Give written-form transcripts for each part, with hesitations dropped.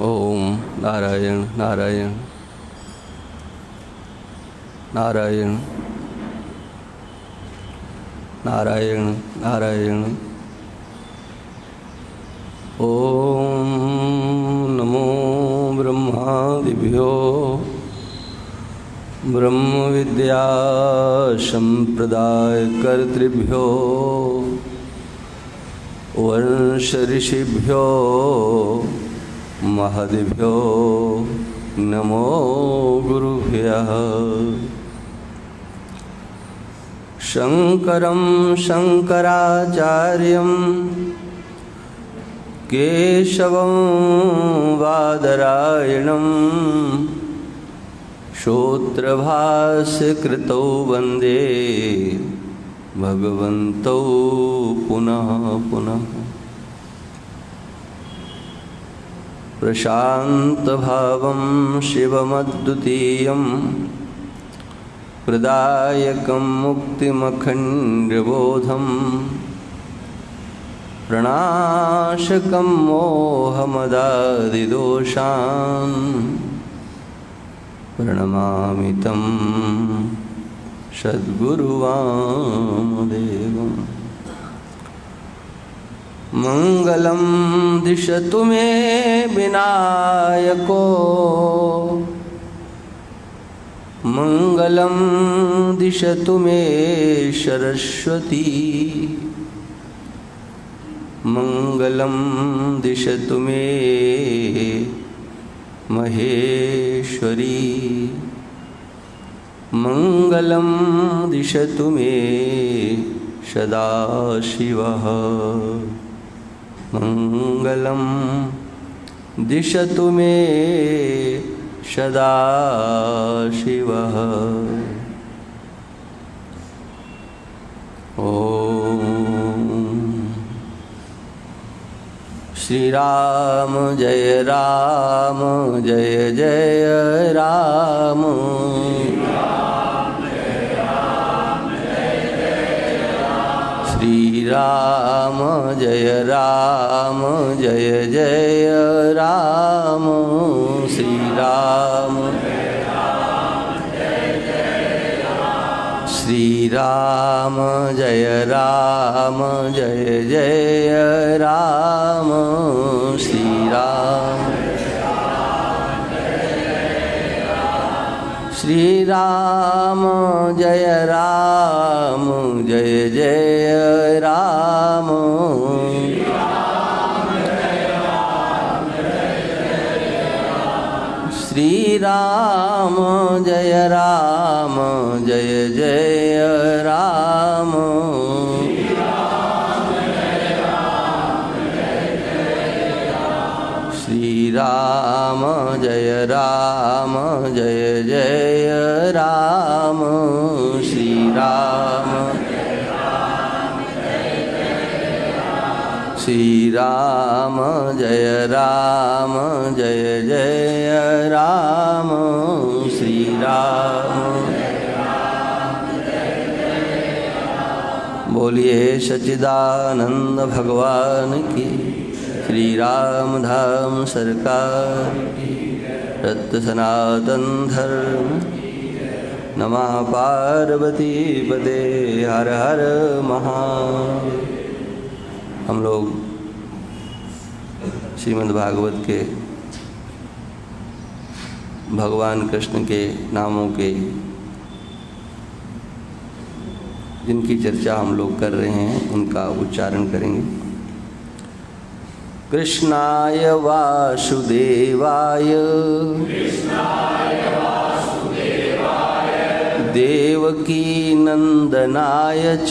ओम नारायण नारायण नारायण नारायण नारायण। ओम नमो ब्रह्मादिभ्यो ब्रह्म विद्या संप्रदाय कर्तृभ्यो वंश ऋषिभ्यो महदिभ्यो नमो गुरुभ्यः। शंकरं शंकराचार्यं केशवं बादरायणं श्रोत्रभाष्यकृतौ वन्दे भगवन्तौ पुनः पुनः। प्रशान्तभावं शिवमद्वितीयं प्रदायकं मुक्तिमखण्डबोधं प्रणाशकं मोहमदादिदोषान् प्रणमामि तं सद्गुरुवामदेवम्। मंगलम दिशतु मे विनायको मंगलम दिशतु मे सरस्वती मंगलम दिशतु मे महेश्वरी मंगलम दिशतु मे सदाशिवः मंगलम दिशतु मे सदाशिवः। ओम श्री राम जय जय राम। श्री राम जय जय राम। श्री राम श्री राम जय जय राम। श्री राम श्री राम जय जय राम। श्री राम जय जय राम। श्री राम जय जय राम। श्री राम श्री राम जय जय राम। श्री राम बोलिए सच्चिदानंद भगवान की। श्री राम धाम सरकार रत्न सनातन धर्म। नमः पार्वती पते हर हर महादेव। हम लोग श्रीमद् भागवत के भगवान कृष्ण के नामों के जिनकी चर्चा हम लोग कर रहे हैं उनका उच्चारण करेंगे। कृष्णाय वासुदेवाय देवकी नंदनाय च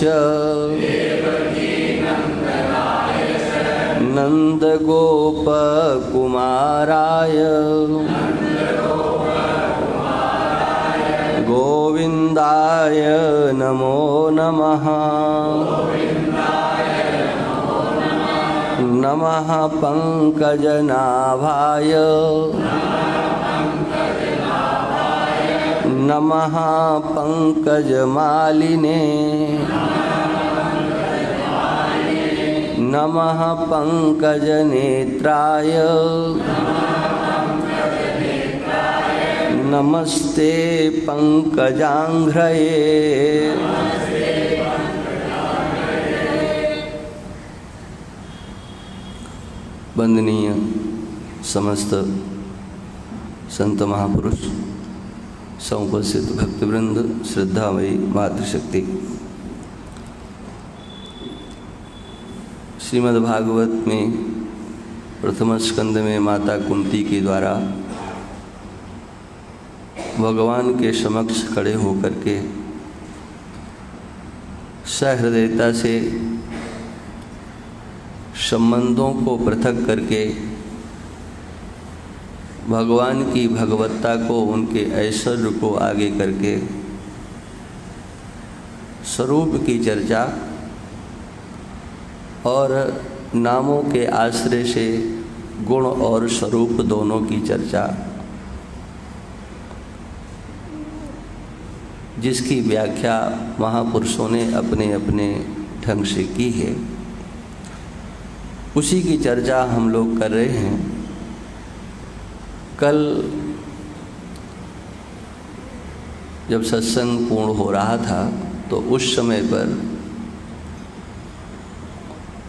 नंद गोप कुमाराय गोविंदाय नमो नमः। नमः पंकजनाभाय नमः पंकजमालिने नमः पंकजनेत्राय नमस्ते पंकजांघ्रये। वंदनीय समस्त संत महापुरुष, समुपस्थित भक्तवृंद, श्रद्धामयी मातृशक्ति, श्रीमद्भागवत में प्रथम स्कंद में माता कुंती के द्वारा भगवान के समक्ष खड़े होकर के सहृदयता से संबंधों को पृथक करके भगवान की भगवत्ता को, उनके ऐश्वर्य को आगे करके स्वरूप की चर्चा और नामों के आश्रय से गुण और स्वरूप दोनों की चर्चा, जिसकी व्याख्या महापुरुषों ने अपने अपने ढंग से की है, उसी की चर्चा हम लोग कर रहे हैं। कल जब सत्संग पूर्ण हो रहा था तो उस समय पर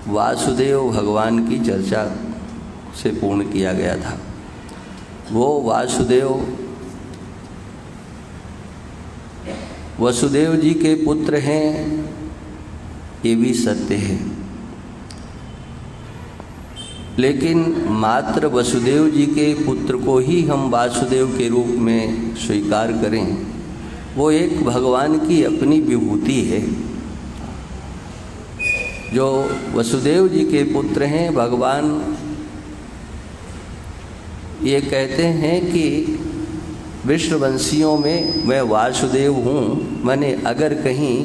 वासुदेव भगवान की चर्चा से पूर्ण किया गया था। वो वासुदेव वसुदेव जी के पुत्र हैं, ये भी सत्य है, लेकिन मात्र वसुदेव जी के पुत्र को ही हम वासुदेव के रूप में स्वीकार करें, वो एक भगवान की अपनी विभूति है। जो वसुदेव जी के पुत्र हैं, भगवान ये कहते हैं कि वृषवंशियों में मैं वासुदेव हूँ, मैंने अगर कहीं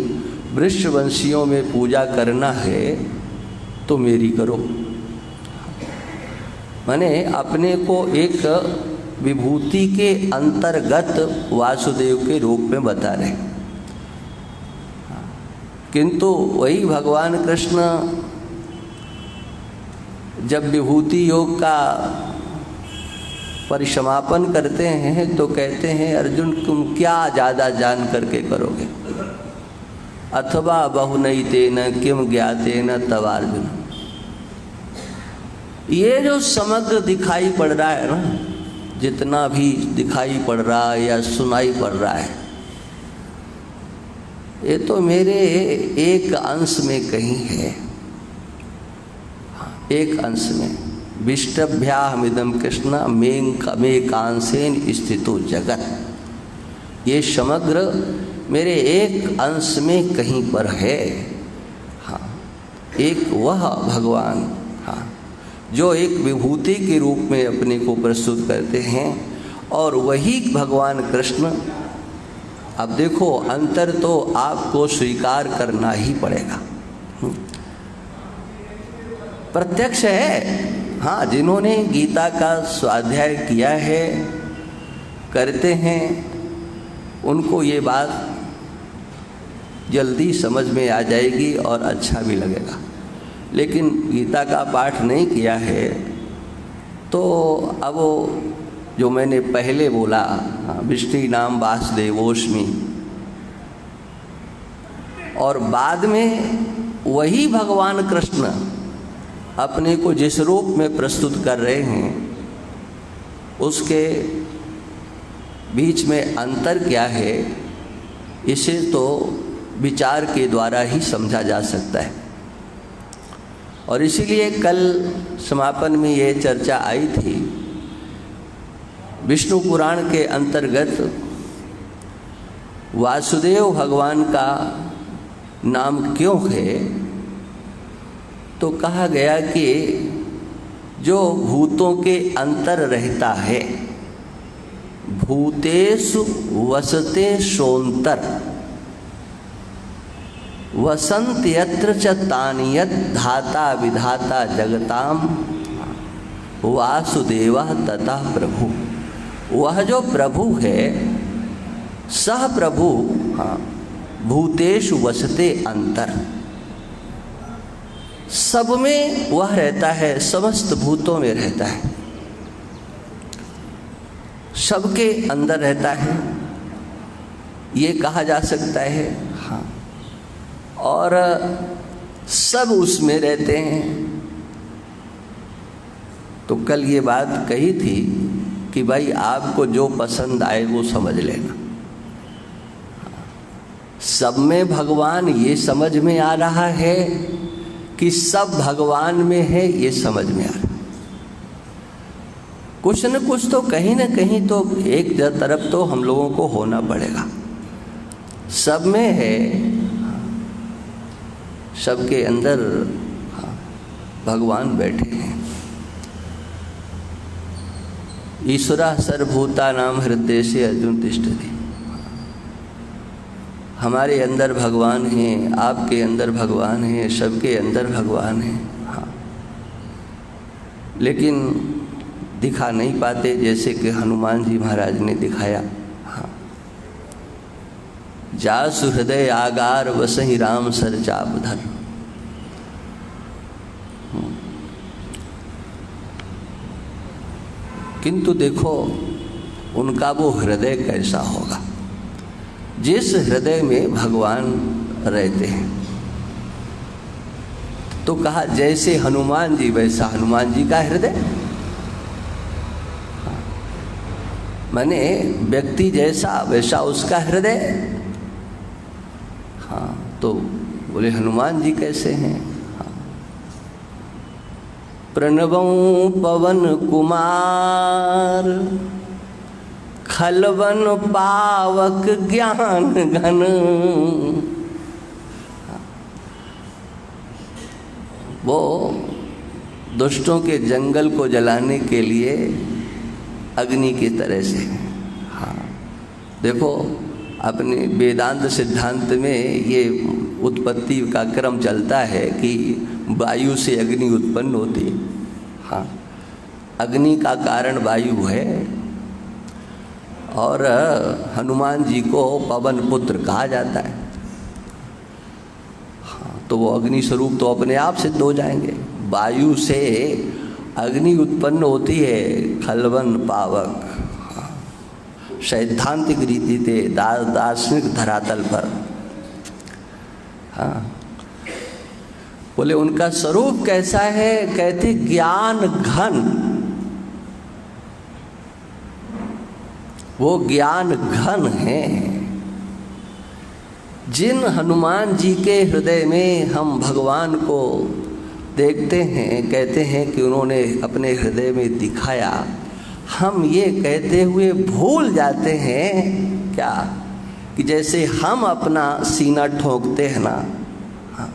वृषवंशियों में पूजा करना है तो मेरी करो। मैंने अपने को एक विभूति के अंतर्गत वासुदेव के रूप में बता रहे, किंतु वही भगवान कृष्ण जब विभूति योग का परिसमापन करते हैं तो कहते हैं, अर्जुन तुम क्या ज़्यादा जान करके करोगे, अथवा बहुनैतेन किम ज्ञातेन तवार्जुन। ये जो समग्र दिखाई पड़ रहा है ना, जितना भी दिखाई पड़ रहा है या सुनाई पड़ रहा है, ये तो मेरे एक अंश में कहीं है, एक अंश में। विष्टभ्याहमिदं कृष्ण मे कांसेन स्थितो जगत। ये समग्र मेरे एक अंश में कहीं पर है। हाँ, एक वह भगवान, हाँ, जो एक विभूति के रूप में अपने को प्रस्तुत करते हैं, और वही भगवान कृष्ण। अब देखो, अंतर तो आपको स्वीकार करना ही पड़ेगा, प्रत्यक्ष है। हाँ, जिन्होंने गीता का स्वाध्याय किया है, करते हैं, उनको ये बात जल्दी समझ में आ जाएगी और अच्छा भी लगेगा। लेकिन गीता का पाठ नहीं किया है तो अब वो जो मैंने पहले बोला, विष्टि नाम वासुदेवोस्मि, और बाद में वही भगवान कृष्ण अपने को जिस रूप में प्रस्तुत कर रहे हैं, उसके बीच में अंतर क्या है, इसे तो विचार के द्वारा ही समझा जा सकता है। और इसीलिए कल समापन में ये चर्चा आई थी, विष्णु पुराण के अंतर्गत वासुदेव भगवान का नाम क्यों है, तो कहा गया कि जो भूतों के अंतर रहता है, भूतेषु वसते सोंतर वसंत यत्र च तानियत धाता विधाता जगताम वासुदेवः तथा प्रभु। वह जो प्रभु है, सह प्रभु, हाँ, भूतेषु वसते अंतर, सब में वह रहता है, समस्त भूतों में रहता है। सबके अंदर रहता है, ये कहा जा सकता है। हाँ, और सब उसमें रहते हैं। तो कल ये बात कही थी कि भाई आपको जो पसंद आए वो समझ लेना। सब में भगवान ये समझ में आ रहा है कि सब भगवान में है, ये समझ में आ रहा है। कुछ न कुछ तो कहीं न कहीं तो एक तरफ तो हम लोगों को होना पड़ेगा। सब में है, सबके अंदर भगवान बैठे हैं। ईश्वरा सर्वभूतानां हृदयेषु अर्जुन तिष्ठति। हमारे अंदर भगवान हैं, आपके अंदर भगवान हैं, सबके अंदर भगवान हैं। हाँ, लेकिन दिखा नहीं पाते, जैसे कि हनुमान जी महाराज ने दिखाया। हाँ, जासु हृदय आगार वसहि राम सर चाप धर। किंतु देखो उनका वो हृदय कैसा होगा, जिस हृदय में भगवान रहते हैं। तो कहा जैसे हनुमान जी वैसा हनुमान जी का हृदय। माने व्यक्ति जैसा वैसा उसका हृदय। हाँ, तो बोले हनुमान जी कैसे हैं। हाँ, प्रणवं पवन कुमार खलवन पावक ज्ञान घन। वो दुष्टों के जंगल को जलाने के लिए अग्नि की तरह से। हाँ, देखो अपने वेदांत सिद्धांत में ये उत्पत्ति का क्रम चलता है कि वायु से अग्नि उत्पन्न होती है। हाँ, अग्नि का कारण वायु है और हनुमान जी को पवन पुत्र कहा जाता है। हाँ, तो वो अग्नि स्वरूप तो अपने आप सिद्ध हो जाएंगे। वायु से अग्नि उत्पन्न होती है, खलवन पावक। सैद्धांतिक रीति से दार्शनिक धरातल पर। हाँ, बोले उनका स्वरूप कैसा है, कहते ज्ञान घन। वो ज्ञान घन है। जिन हनुमान जी के हृदय में हम भगवान को देखते हैं, कहते हैं कि उन्होंने अपने हृदय में दिखाया, हम ये कहते हुए भूल जाते हैं क्या कि जैसे हम अपना सीना ठोकते हैं ना, हाँ,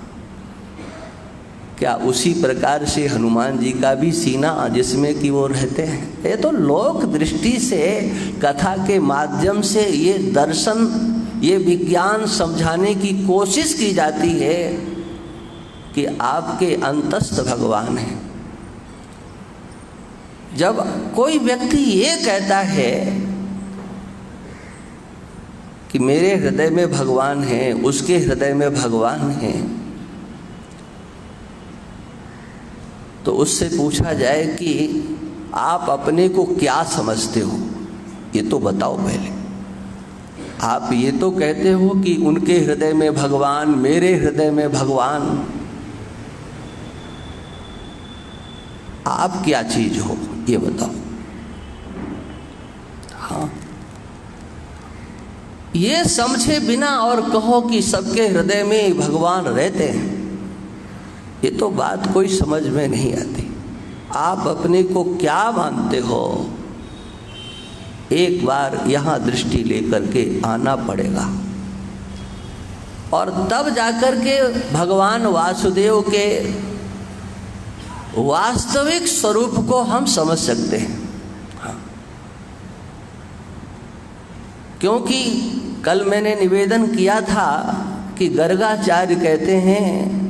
क्या उसी प्रकार से हनुमान जी का भी सीना जिसमें कि वो रहते हैं। ये तो लोक दृष्टि से कथा के माध्यम से ये दर्शन, ये विज्ञान समझाने की कोशिश की जाती है कि आपके अंतस्थ भगवान हैं। जब कोई व्यक्ति ये कहता है कि मेरे हृदय में भगवान है, उसके हृदय में भगवान है, तो उससे पूछा जाए कि आप अपने को क्या समझते हो, ये तो बताओ पहले। आप ये तो कहते हो कि उनके हृदय में भगवान, मेरे हृदय में भगवान, आप क्या चीज हो ये बताओ। हाँ, ये समझे बिना और कहो कि सबके हृदय में भगवान रहते हैं, ये तो बात कोई समझ में नहीं आती। आप अपने को क्या मानते हो, एक बार यहाँ दृष्टि लेकर के आना पड़ेगा, और तब जाकर के भगवान वासुदेव के वास्तविक स्वरूप को हम समझ सकते हैं। हाँ, क्योंकि कल मैंने निवेदन किया था कि गर्गाचार्य कहते हैं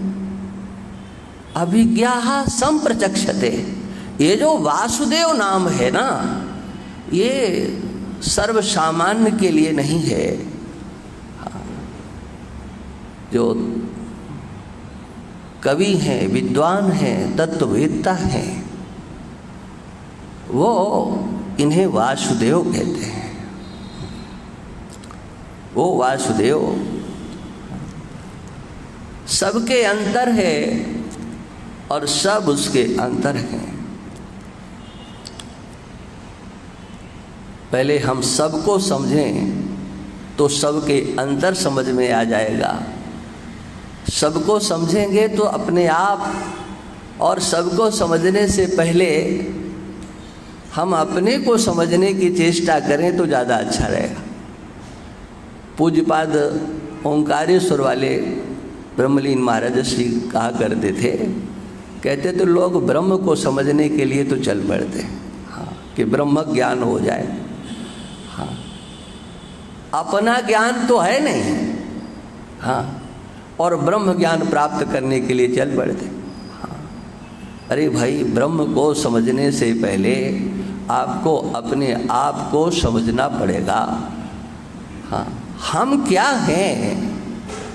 अभिज्ञा संप्रचक्षते। ये जो वासुदेव नाम है ना, ये सर्व सामान्य के लिए नहीं है। हाँ, जो कवि हैं, विद्वान हैं, तत्ववेत्ता हैं, वो इन्हें वासुदेव कहते हैं। वो वासुदेव सबके अंतर है और सब उसके अंतर हैं। पहले हम सबको समझें तो सबके अंतर समझ में आ जाएगा। सबको समझेंगे तो अपने आप, और सबको समझने से पहले हम अपने को समझने की चेष्टा करें तो ज़्यादा अच्छा रहेगा। पूज्यपाद ओंकारेश्वर वाले ब्रह्मलीन महाराज श्री कहा करते थे, कहते तो लोग ब्रह्म को समझने के लिए तो चल पड़ते, हाँ, कि ब्रह्म ज्ञान हो जाए। हाँ, अपना ज्ञान तो है नहीं, हाँ, और ब्रह्म ज्ञान प्राप्त करने के लिए चल पड़ते। हाँ, अरे भाई, ब्रह्म को समझने से पहले आपको अपने आप को समझना पड़ेगा। हाँ, हम क्या हैं,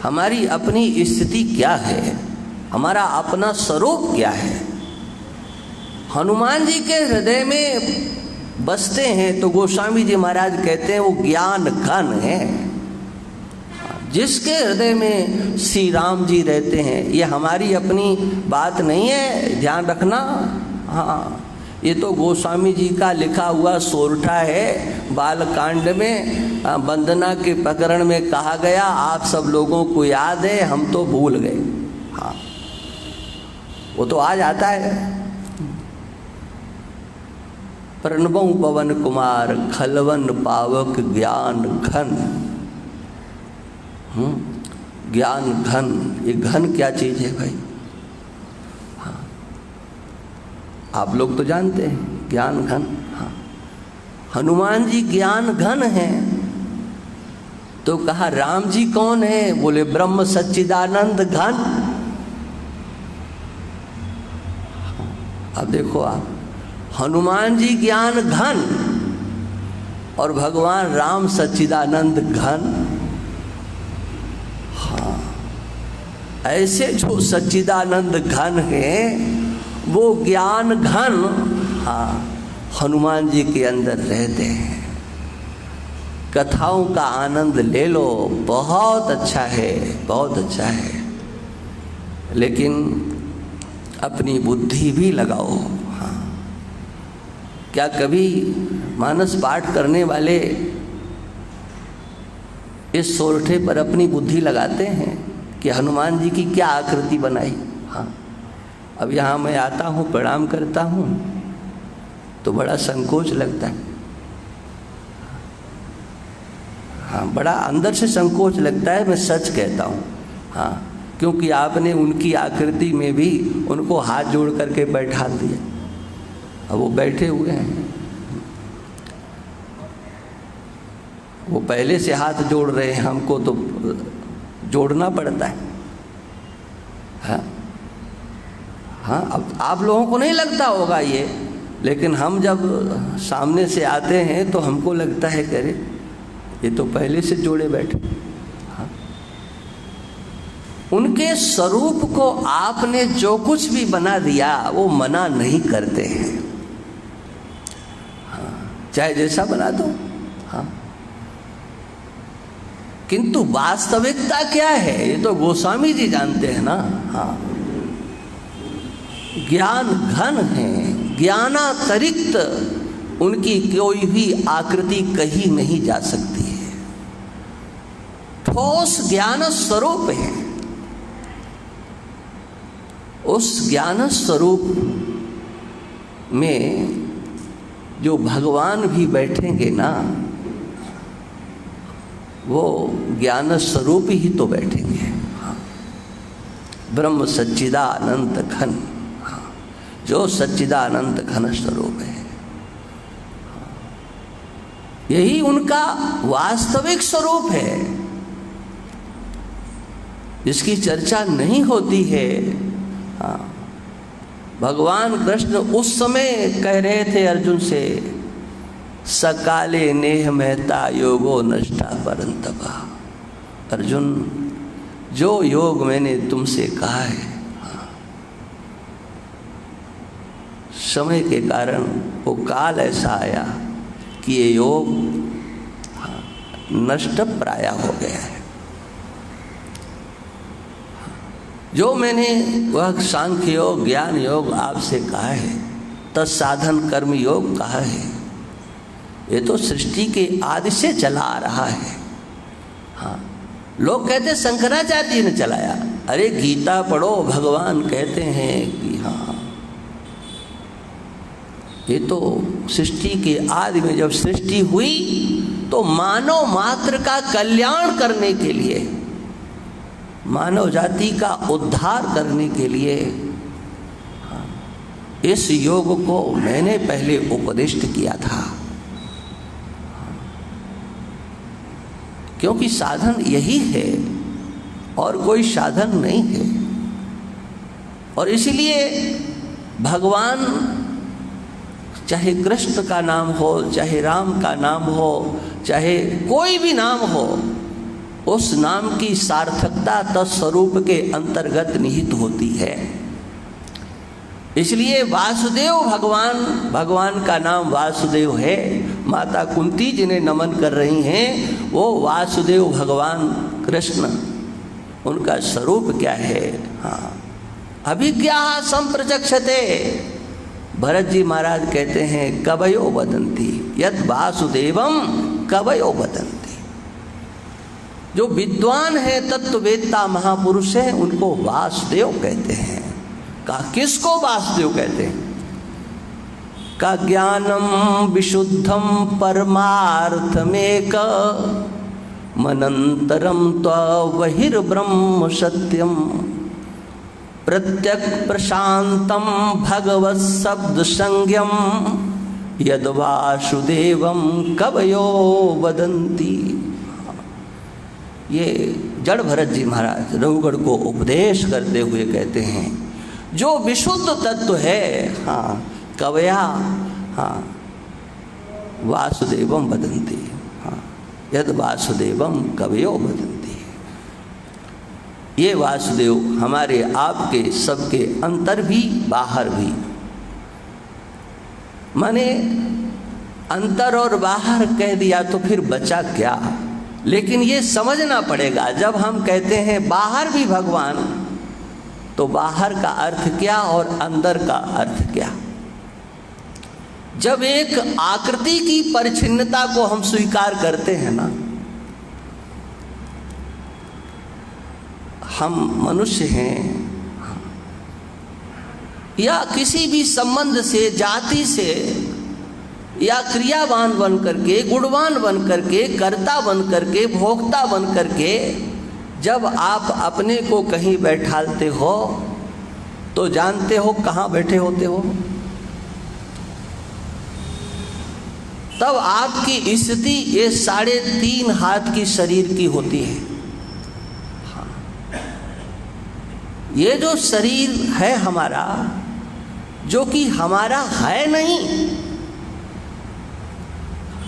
हमारी अपनी स्थिति क्या है, हमारा अपना स्वरूप क्या है। हनुमान जी के हृदय में बसते हैं तो गोस्वामी जी महाराज कहते हैं वो ज्ञान घन है। जिसके हृदय में श्री राम जी रहते हैं, ये हमारी अपनी बात नहीं है, ध्यान रखना। हाँ, ये तो गोस्वामी जी का लिखा हुआ सोरठा है। बालकांड में वंदना के प्रकरण में कहा गया, आप सब लोगों को याद है, हम तो भूल गए। हाँ, वो तो आ जाता है। प्रणबों पवन कुमार खलवन पावक ज्ञान घन। ज्ञान घन, ये घन क्या चीज है भाई? हाँ, आप लोग तो जानते हैं ज्ञान घन। हाँ, हनुमान जी ज्ञान घन हैं। तो कहा राम जी कौन है? बोले ब्रह्म सच्चिदानंद घन। अब देखो आप, हनुमान जी ज्ञान घन और भगवान राम सच्चिदानंद घन। हाँ, ऐसे जो सच्चिदानंद घन है वो ज्ञान घन, हाँ, हनुमान जी के अंदर रहते हैं। कथाओं का आनंद ले लो, बहुत अच्छा है, बहुत अच्छा है, लेकिन अपनी बुद्धि भी लगाओ। हाँ, क्या कभी मानस पाठ करने वाले इस सोरठे पर अपनी बुद्धि लगाते हैं कि हनुमान जी की क्या आकृति बनाई? हाँ, अब यहाँ मैं आता हूँ, प्रणाम करता हूँ तो बड़ा संकोच लगता है। हाँ, बड़ा अंदर से संकोच लगता है, मैं सच कहता हूँ। हाँ, क्योंकि आपने उनकी आकृति में भी उनको हाथ जोड़ करके बैठा दिया। अब वो बैठे हुए हैं, वो पहले से हाथ जोड़ रहे हैं, हमको तो जोड़ना पड़ता है। हाँ, हाँ, अब आप लोगों को नहीं लगता होगा ये, लेकिन हम जब सामने से आते हैं तो हमको लगता है कि अरे ये तो पहले से जोड़े बैठे। हाँ, उनके स्वरूप को आपने जो कुछ भी बना दिया वो मना नहीं करते हैं। हाँ, चाहे जैसा बना दो। हाँ, किंतु वास्तविकता क्या है ये तो गोस्वामी जी जानते हैं ना। हाँ, ज्ञान घन है, ज्ञानातिरिक्त उनकी कोई भी आकृति कही नहीं जा सकती है। ठोस ज्ञान स्वरूप है। उस ज्ञान स्वरूप में जो भगवान भी बैठेंगे ना, वो ज्ञान स्वरूप ही तो बैठेंगे। हाँ, ब्रह्म सच्चिदानंद घन, हाँ, जो सच्चिदानंद घन स्वरूप है, यही उनका वास्तविक स्वरूप है, जिसकी चर्चा नहीं होती है। हाँ, भगवान कृष्ण उस समय कह रहे थे अर्जुन से, सकाले नेह महता योगो नष्टा परंतपा। अर्जुन, जो योग मैंने तुमसे कहा है, हाँ, समय के कारण वो काल ऐसा आया कि ये योग नष्ट प्राय हो गया है। जो मैंने वह सांख्य योग, ज्ञान योग आपसे कहा है, तत्साधन कर्म योग कहा है, ये तो सृष्टि के आदि से चला आ रहा है। हाँ, लोग कहते शंकराचार्य जी ने चलाया। अरे गीता पढ़ो, भगवान कहते हैं कि हाँ, ये तो सृष्टि के आदि में जब सृष्टि हुई तो मानव मात्र का कल्याण करने के लिए, मानव जाति का उद्धार करने के लिए इस योग को मैंने पहले उपदिष्ट किया था। क्योंकि साधन यही है और कोई साधन नहीं है। और इसलिए भगवान, चाहे कृष्ण का नाम हो, चाहे राम का नाम हो, चाहे कोई भी नाम हो, उस नाम की सार्थकता तत्स्वरूप के अंतर्गत निहित होती है। इसलिए वासुदेव भगवान का नाम वासुदेव है। माता कुंती जिन्हें नमन कर रही हैं, वो वासुदेव भगवान कृष्ण, उनका स्वरूप क्या है। हाँ, अभिज्ञा संप्रचक्षते। भरत जी महाराज कहते हैं कवयो वदन्ति यद वासुदेवम कवयो वदन्ति। जो विद्वान है, तत्ववेत्ता महापुरुष है, उनको वासुदेव कहते हैं। का किसको वासुदेव कहते हैं? का ज्ञानम विशुद्धम परमार्थमेक मनंतरम त्वहिर्ब्रह्म सत्यम प्रत्यक प्रशांतम भगवत शब्द संज्ञम यद वासुदेवम कवयो वदन्ति। ये जड़ भरत जी महाराज रघुगढ़ को उपदेश करते हुए कहते हैं, जो विशुद्ध तत्व है, हाँ, कवया, हाँ, वासुदेवम वदन्ति। हाँ, यद वासुदेवम कवयो वदन्ति। ये वासुदेव हमारे आपके सबके अंतर भी बाहर भी, माने अंतर और बाहर कह दिया तो फिर बचा क्या। लेकिन ये समझना पड़ेगा, जब हम कहते हैं बाहर भी भगवान, तो बाहर का अर्थ क्या और अंदर का अर्थ क्या। जब एक आकृति की परिच्छिन्नता को हम स्वीकार करते हैं ना, हम मनुष्य हैं या किसी भी संबंध से, जाति से, या क्रियावान बन करके, गुणवान बन करके, कर्ता बन करके, भोक्ता बन करके, जब आप अपने को कहीं बैठालते हो तो जानते हो कहाँ बैठे होते हो। तब आपकी स्थिति ये 3.5 हाथ की शरीर की होती है। हाँ, ये जो शरीर है हमारा, जो कि हमारा है नहीं,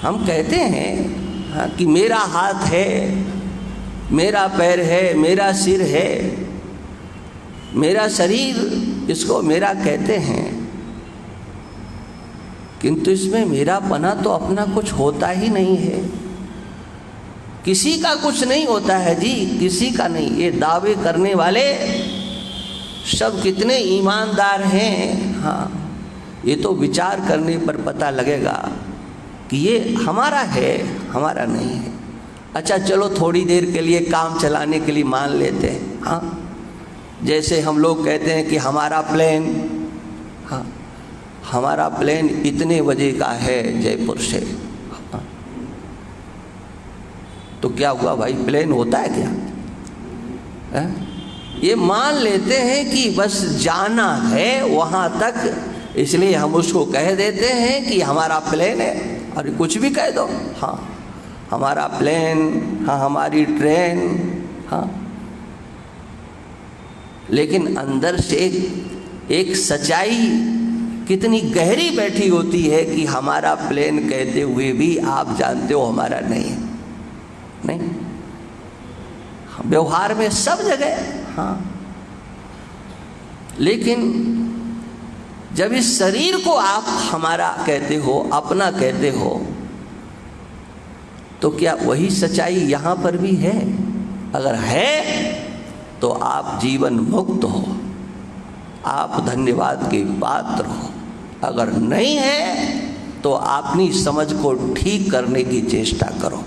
हम कहते हैं हाँ, कि मेरा हाथ है, मेरा पैर है, मेरा सिर है, मेरा शरीर, इसको मेरा कहते हैं। किंतु इसमें मेरा पना तो अपना कुछ होता ही नहीं है। किसी का कुछ नहीं होता है जी, किसी का नहीं। ये दावे करने वाले सब कितने ईमानदार हैं। हाँ, ये तो विचार करने पर पता लगेगा कि ये हमारा है, हमारा नहीं है। अच्छा चलो थोड़ी देर के लिए काम चलाने के लिए मान लेते हैं। हाँ, जैसे हम लोग कहते हैं कि हमारा प्लेन, हाँ, हमारा प्लेन इतने बजे का है जयपुर से। हाँ, तो क्या हुआ भाई, प्लेन होता है क्या? है? ये मान लेते हैं कि बस जाना है वहाँ तक, इसलिए हम उसको कह देते हैं कि हमारा प्लेन है। अरे कुछ भी कह दो, हाँ, हमारा प्लेन, हाँ, हमारी ट्रेन, हाँ। लेकिन अंदर से एक सच्चाई कितनी गहरी बैठी होती है कि हमारा प्लेन कहते हुए भी आप जानते हो हमारा नहीं है। नहीं, व्यवहार में सब जगह, हाँ। लेकिन जब इस शरीर को आप हमारा कहते हो, अपना कहते हो, तो क्या वही सच्चाई यहाँ पर भी है? अगर है तो आप जीवन मुक्त हो, आप धन्यवाद के पात्र हो। अगर नहीं है तो अपनी समझ को ठीक करने की चेष्टा करो।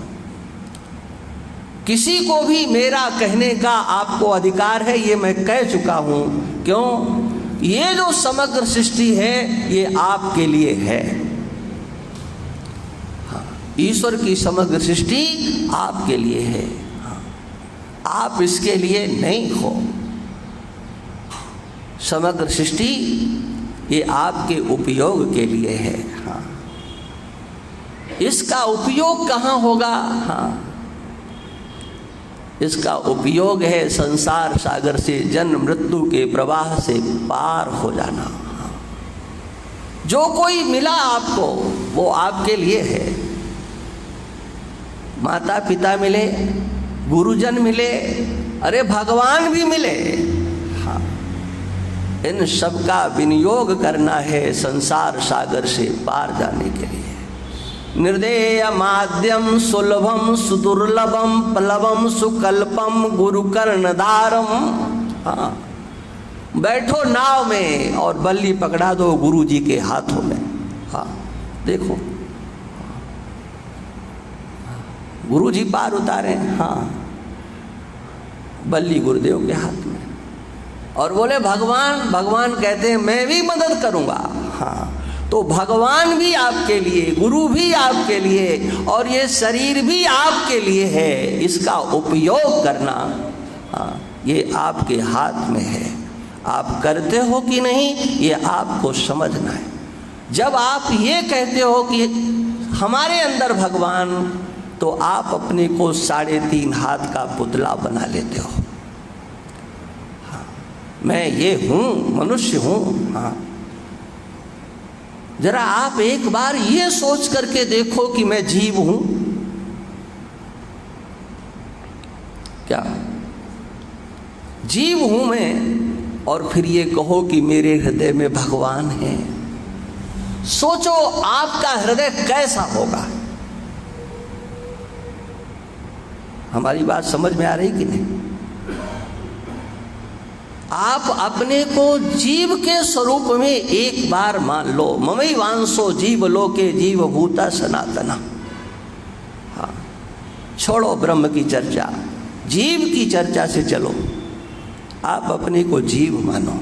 किसी को भी मेरा कहने का आपको अधिकार है, ये मैं कह चुका हूं। क्यों? ये जो समग्र सृष्टि है ये आपके लिए है। हाँ, ईश्वर की समग्र सृष्टि आपके लिए है। हाँ, आप इसके लिए नहीं हो। समग्र सृष्टि ये आपके उपयोग के लिए है। हाँ, इसका उपयोग कहाँ होगा? हाँ, इसका उपयोग है संसार सागर से जन्म मृत्यु के प्रवाह से पार हो जाना। जो कोई मिला आपको वो आपके लिए है। माता पिता मिले, गुरुजन मिले, अरे भगवान भी मिले। हाँ, इन सब का विनियोग करना है संसार सागर से पार जाने के लिए। निर्देय माध्यम सुलभम सुदुर्लभम प्लवम सुकल्पम गुरुकर्णधारम। हाँ, बैठो नाव में और बल्ली पकड़ा दो गुरु जी के हाथों में। हाँ, देखो गुरु जी पार उतारे। हाँ, बल्ली गुरुदेव के हाथ में। और बोले भगवान, भगवान कहते हैं मैं भी मदद करूंगा। हाँ, तो भगवान भी आपके लिए, गुरु भी आपके लिए, और ये शरीर भी आपके लिए है। इसका उपयोग करना हाँ, ये आपके हाथ में है। आप करते हो कि नहीं ये आपको समझना है। जब आप ये कहते हो कि हमारे अंदर भगवान, तो आप अपने को 3.5 हाथ का पुतला बना लेते हो। हाँ, मैं ये हूँ, मनुष्य हूँ। हाँ, जरा आप एक बार ये सोच करके देखो कि मैं जीव हूं। क्या जीव हूं मैं? और फिर ये कहो कि मेरे हृदय में भगवान है। सोचो आपका हृदय कैसा होगा। हमारी बात समझ में आ रही कि नहीं? आप अपने को जीव के स्वरूप में एक बार मान लो। ममई वांसो जीव लोके जीव भूता सनातना। हाँ, छोड़ो ब्रह्म की चर्चा, जीव की चर्चा से चलो। आप अपने को जीव मानो।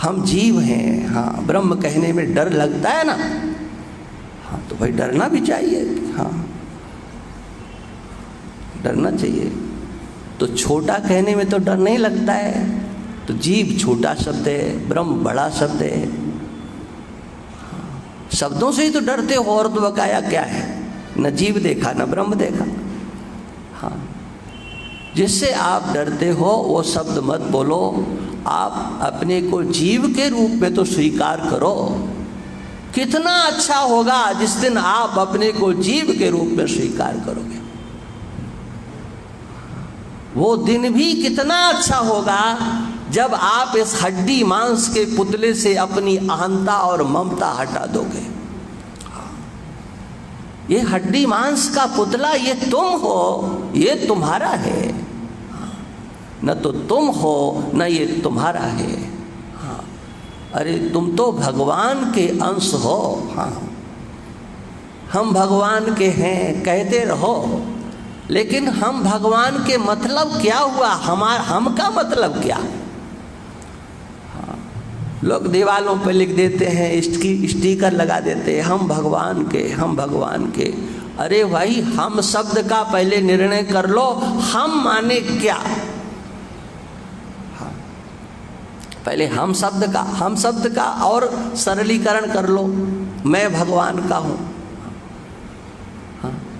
हम जीव हैं। हाँ, ब्रह्म कहने में डर लगता है ना? हाँ, तो भाई डरना भी चाहिए। हाँ, डरना चाहिए। तो छोटा कहने में तो डर नहीं लगता है। तो जीव छोटा शब्द है, ब्रह्म बड़ा शब्द है। शब्दों से ही तो डरते हो। और तो बकाया क्या है? न जीव देखा न ब्रह्म देखा। हाँ, जिससे आप डरते हो वो शब्द मत बोलो। आप अपने को जीव के रूप में तो स्वीकार करो। कितना अच्छा होगा जिस दिन आप अपने को जीव के रूप में स्वीकार करोगे। वो दिन भी कितना अच्छा होगा जब आप इस हड्डी मांस के पुतले से अपनी अहंता और ममता हटा दोगे। ये हड्डी मांस का पुतला, ये तुम हो, ये तुम्हारा है। न तो तुम हो न ये तुम्हारा है। हाँ, अरे तुम तो भगवान के अंश हो। हाँ, हम भगवान के हैं कहते रहो, लेकिन हम भगवान के मतलब क्या हुआ? हम का मतलब क्या? हाँ, लोग दीवालों पर लिख देते हैं, इसकी स्टिकर लगा देते हैं, हम भगवान के, हम भगवान के। अरे भाई, हम शब्द का पहले निर्णय कर लो। हम माने क्या? हाँ, पहले हम शब्द का और सरलीकरण कर लो। मैं भगवान का हूँ।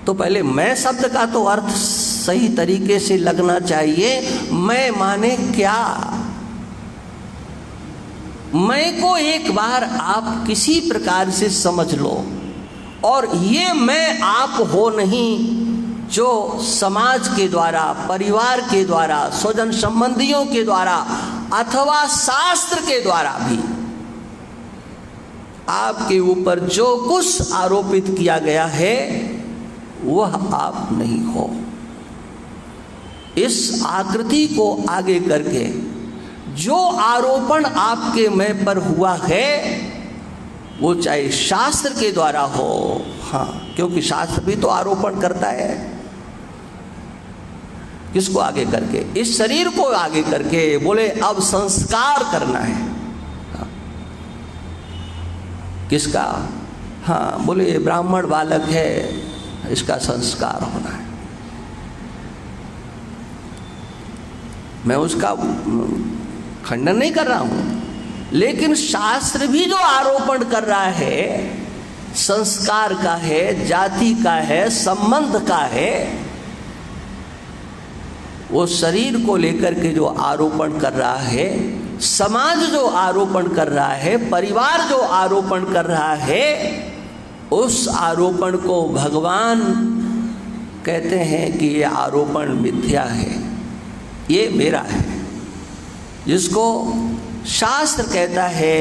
तो पहले मैं शब्द का तो अर्थ सही तरीके से लगना चाहिए। मैं माने क्या? मैं को एक बार आप किसी प्रकार से समझ लो। और ये मैं आप हो नहीं जो समाज के द्वारा, परिवार के द्वारा, स्वजन संबंधियों के द्वारा अथवा शास्त्र के द्वारा भी आपके ऊपर जो कुछ आरोपित किया गया है वह आप नहीं हो। इस आकृति को आगे करके जो आरोपण आपके मैं पर हुआ है वो चाहे शास्त्र के द्वारा हो, हाँ, क्योंकि शास्त्र भी तो आरोपण करता है। किसको आगे करके? इस शरीर को आगे करके बोले अब संस्कार करना है। हाँ। किसका? हाँ, बोले ये ब्राह्मण बालक है, इसका संस्कार होना है। मैं उसका खंडन नहीं कर रहा हूं, लेकिन शास्त्र भी जो आरोपण कर रहा है संस्कार का है, जाति का है, संबंध का है, वो शरीर को लेकर के जो आरोपण कर रहा है, समाज जो आरोपण कर रहा है, परिवार जो आरोपण कर रहा है, उस आरोपण को भगवान कहते हैं कि ये आरोपण मिथ्या है, ये मेरा है। जिसको शास्त्र कहता है,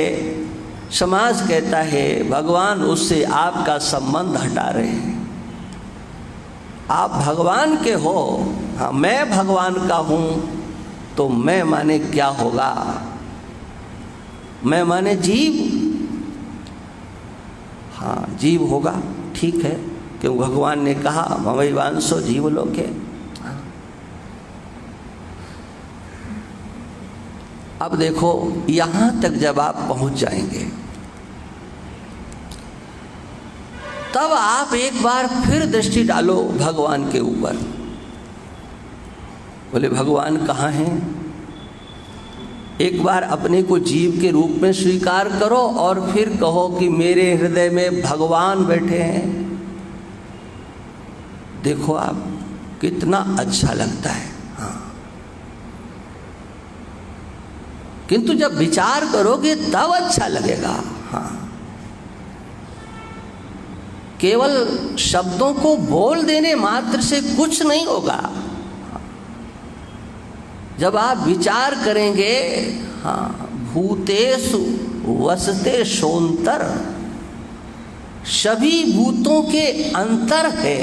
समाज कहता है, भगवान उससे आपका संबंध हटा रहे हैं। आप भगवान के हो, हाँ, मैं भगवान का हूं, तो मैं माने क्या होगा? मैं माने जीव, हाँ, जीव होगा, ठीक है, क्योंकि भगवान ने कहा ममैवांसो जीवलोके। अब देखो, यहां तक जब आप पहुंच जाएंगे तब आप एक बार फिर दृष्टि डालो भगवान के ऊपर। बोले भगवान कहाँ हैं? एक बार अपने को जीव के रूप में स्वीकार करो और फिर कहो कि मेरे हृदय में भगवान बैठे हैं। देखो आप, कितना अच्छा लगता है। हाँ, किंतु जब विचार करोगे तब अच्छा लगेगा। हाँ, केवल शब्दों को बोल देने मात्र से कुछ नहीं होगा। जब आप विचार करेंगे, हाँ, भूतेषु वसते शोन्तर, सभी भूतों के अंतर है,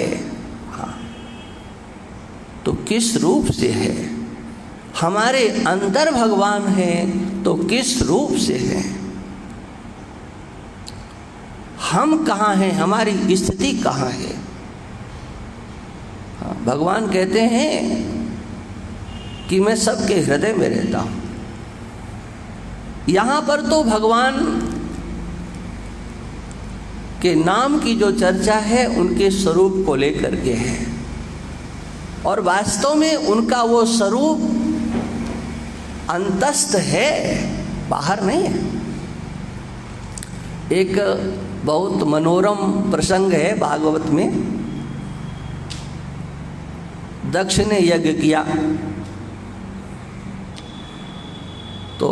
हाँ, तो किस रूप से है? हमारे अंदर भगवान है तो किस रूप से है? हम कहाँ हैं? हमारी स्थिति कहाँ है? हाँ, भगवान कहते हैं कि मैं सबके हृदय में रहता हूं। यहां पर तो भगवान के नाम की जो चर्चा है उनके स्वरूप को लेकर के है, और वास्तव में उनका वो स्वरूप अंतस्थ है, बाहर नहीं है। एक बहुत मनोरम प्रसंग है भागवत में। दक्ष ने यज्ञ किया तो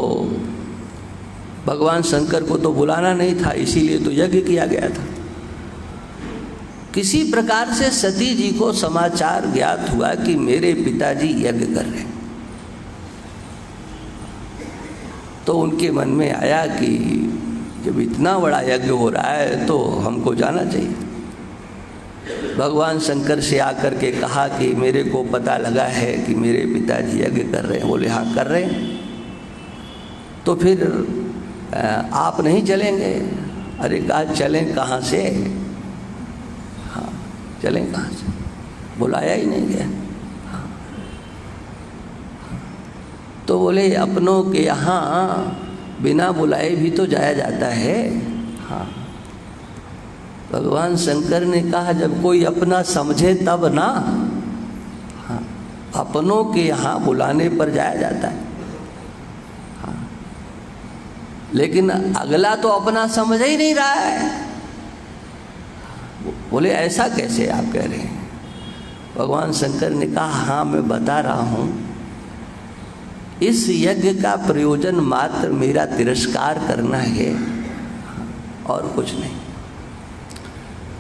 भगवान शंकर को तो बुलाना नहीं था, इसीलिए तो यज्ञ किया गया था। किसी प्रकार से सती जी को समाचार ज्ञात हुआ कि मेरे पिताजी यज्ञ कर रहे हैं, तो उनके मन में आया कि जब इतना बड़ा यज्ञ हो रहा है तो हमको जाना चाहिए। भगवान शंकर से आकर के कहा कि मेरे को पता लगा है कि मेरे पिताजी यज्ञ कर रहे हैं। बोले हाँ कर रहे हैं, तो फिर आप नहीं चलेंगे? अरे कहा चलें कहाँ से? हाँ, चलें कहाँ से? बुलाया ही नहीं गया। हाँ, तो बोले अपनों के यहाँ बिना बुलाए भी तो जाया जाता है। हाँ, भगवान शंकर ने कहा जब कोई अपना समझे तब ना। हाँ, अपनों के यहाँ बुलाने पर जाया जाता है। हाँ, लेकिन अगला तो अपना समझ ही नहीं रहा है। बोले ऐसा कैसे आप कह रहे हैं? भगवान शंकर ने कहा हाँ मैं बता रहा हूँ, इस यज्ञ का प्रयोजन मात्र मेरा तिरस्कार करना है और कुछ नहीं।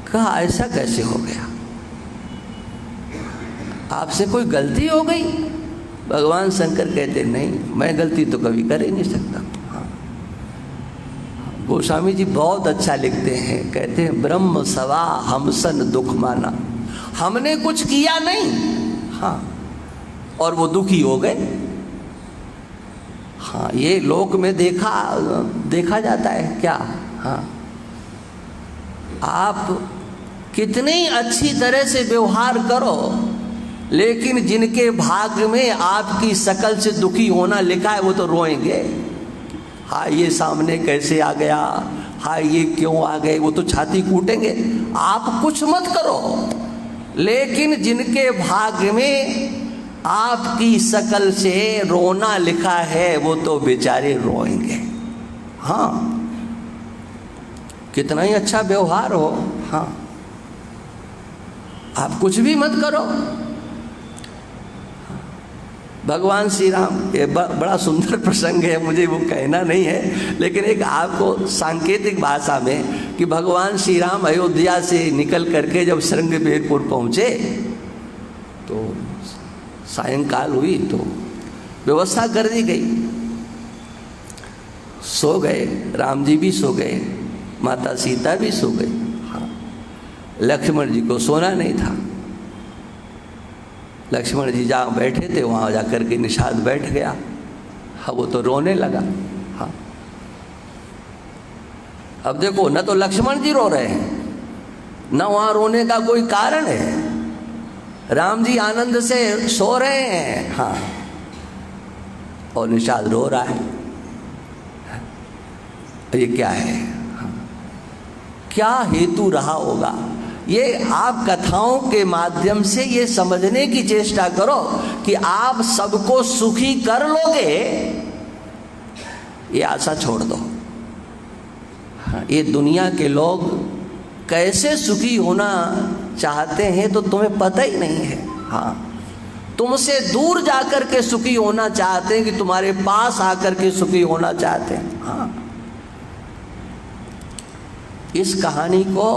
कहा ऐसा कैसे हो गया? आपसे कोई गलती हो गई? भगवान शंकर कहते नहीं, मैं गलती तो कभी कर ही नहीं सकता। हाँ, गोस्वामी जी बहुत अच्छा लिखते हैं, कहते हैं ब्रह्म सवा हमसन दुख माना, हमने कुछ किया नहीं। हाँ, और वो दुखी हो गए। हाँ, ये लोक में देखा जाता है क्या। हाँ, आप कितनी अच्छी तरह से व्यवहार करो, लेकिन जिनके भाग्य में आपकी शकल से दुखी होना लिखा है वो तो रोएंगे। हाँ, ये सामने कैसे आ गया, हाँ ये क्यों आ गए, वो तो छाती कूटेंगे। आप कुछ मत करो, लेकिन जिनके भाग्य में आपकी शकल से रोना लिखा है वो तो बेचारे रोएंगे। हाँ, कितना ही अच्छा व्यवहार हो। हाँ, आप कुछ भी मत करो। भगवान श्री राम, ये बड़ा सुंदर प्रसंग है, मुझे वो कहना नहीं है, लेकिन एक आपको सांकेतिक भाषा में कि भगवान श्री राम अयोध्या से निकल करके जब श्रृंगबेरपुर पहुँचे तो सायंकाल हुई तो व्यवस्था कर दी गई। सो गए, राम जी भी सो गए, माता सीता भी सो गई। हाँ, लक्ष्मण जी को सोना नहीं था। लक्ष्मण जी जहाँ बैठे थे वहाँ जाकर के निषाद बैठ गया। हाँ, वो तो रोने लगा। हाँ, अब देखो, न तो लक्ष्मण जी रो रहे हैं, न वहाँ रोने का कोई कारण है। राम जी आनंद से सो रहे हैं। हाँ, और निषाद रो रहा है। ये क्या है। हाँ, क्या हेतु रहा होगा। ये आप कथाओं के माध्यम से ये समझने की चेष्टा करो कि आप सबको सुखी कर लोगे, ये आशा छोड़ दो। हाँ, ये दुनिया के लोग कैसे सुखी होना चाहते हैं तो तुम्हें पता ही नहीं है। हाँ, तुमसे दूर जाकर के सुखी होना चाहते हैं कि तुम्हारे पास आकर के सुखी होना चाहते हैं। हाँ, इस कहानी को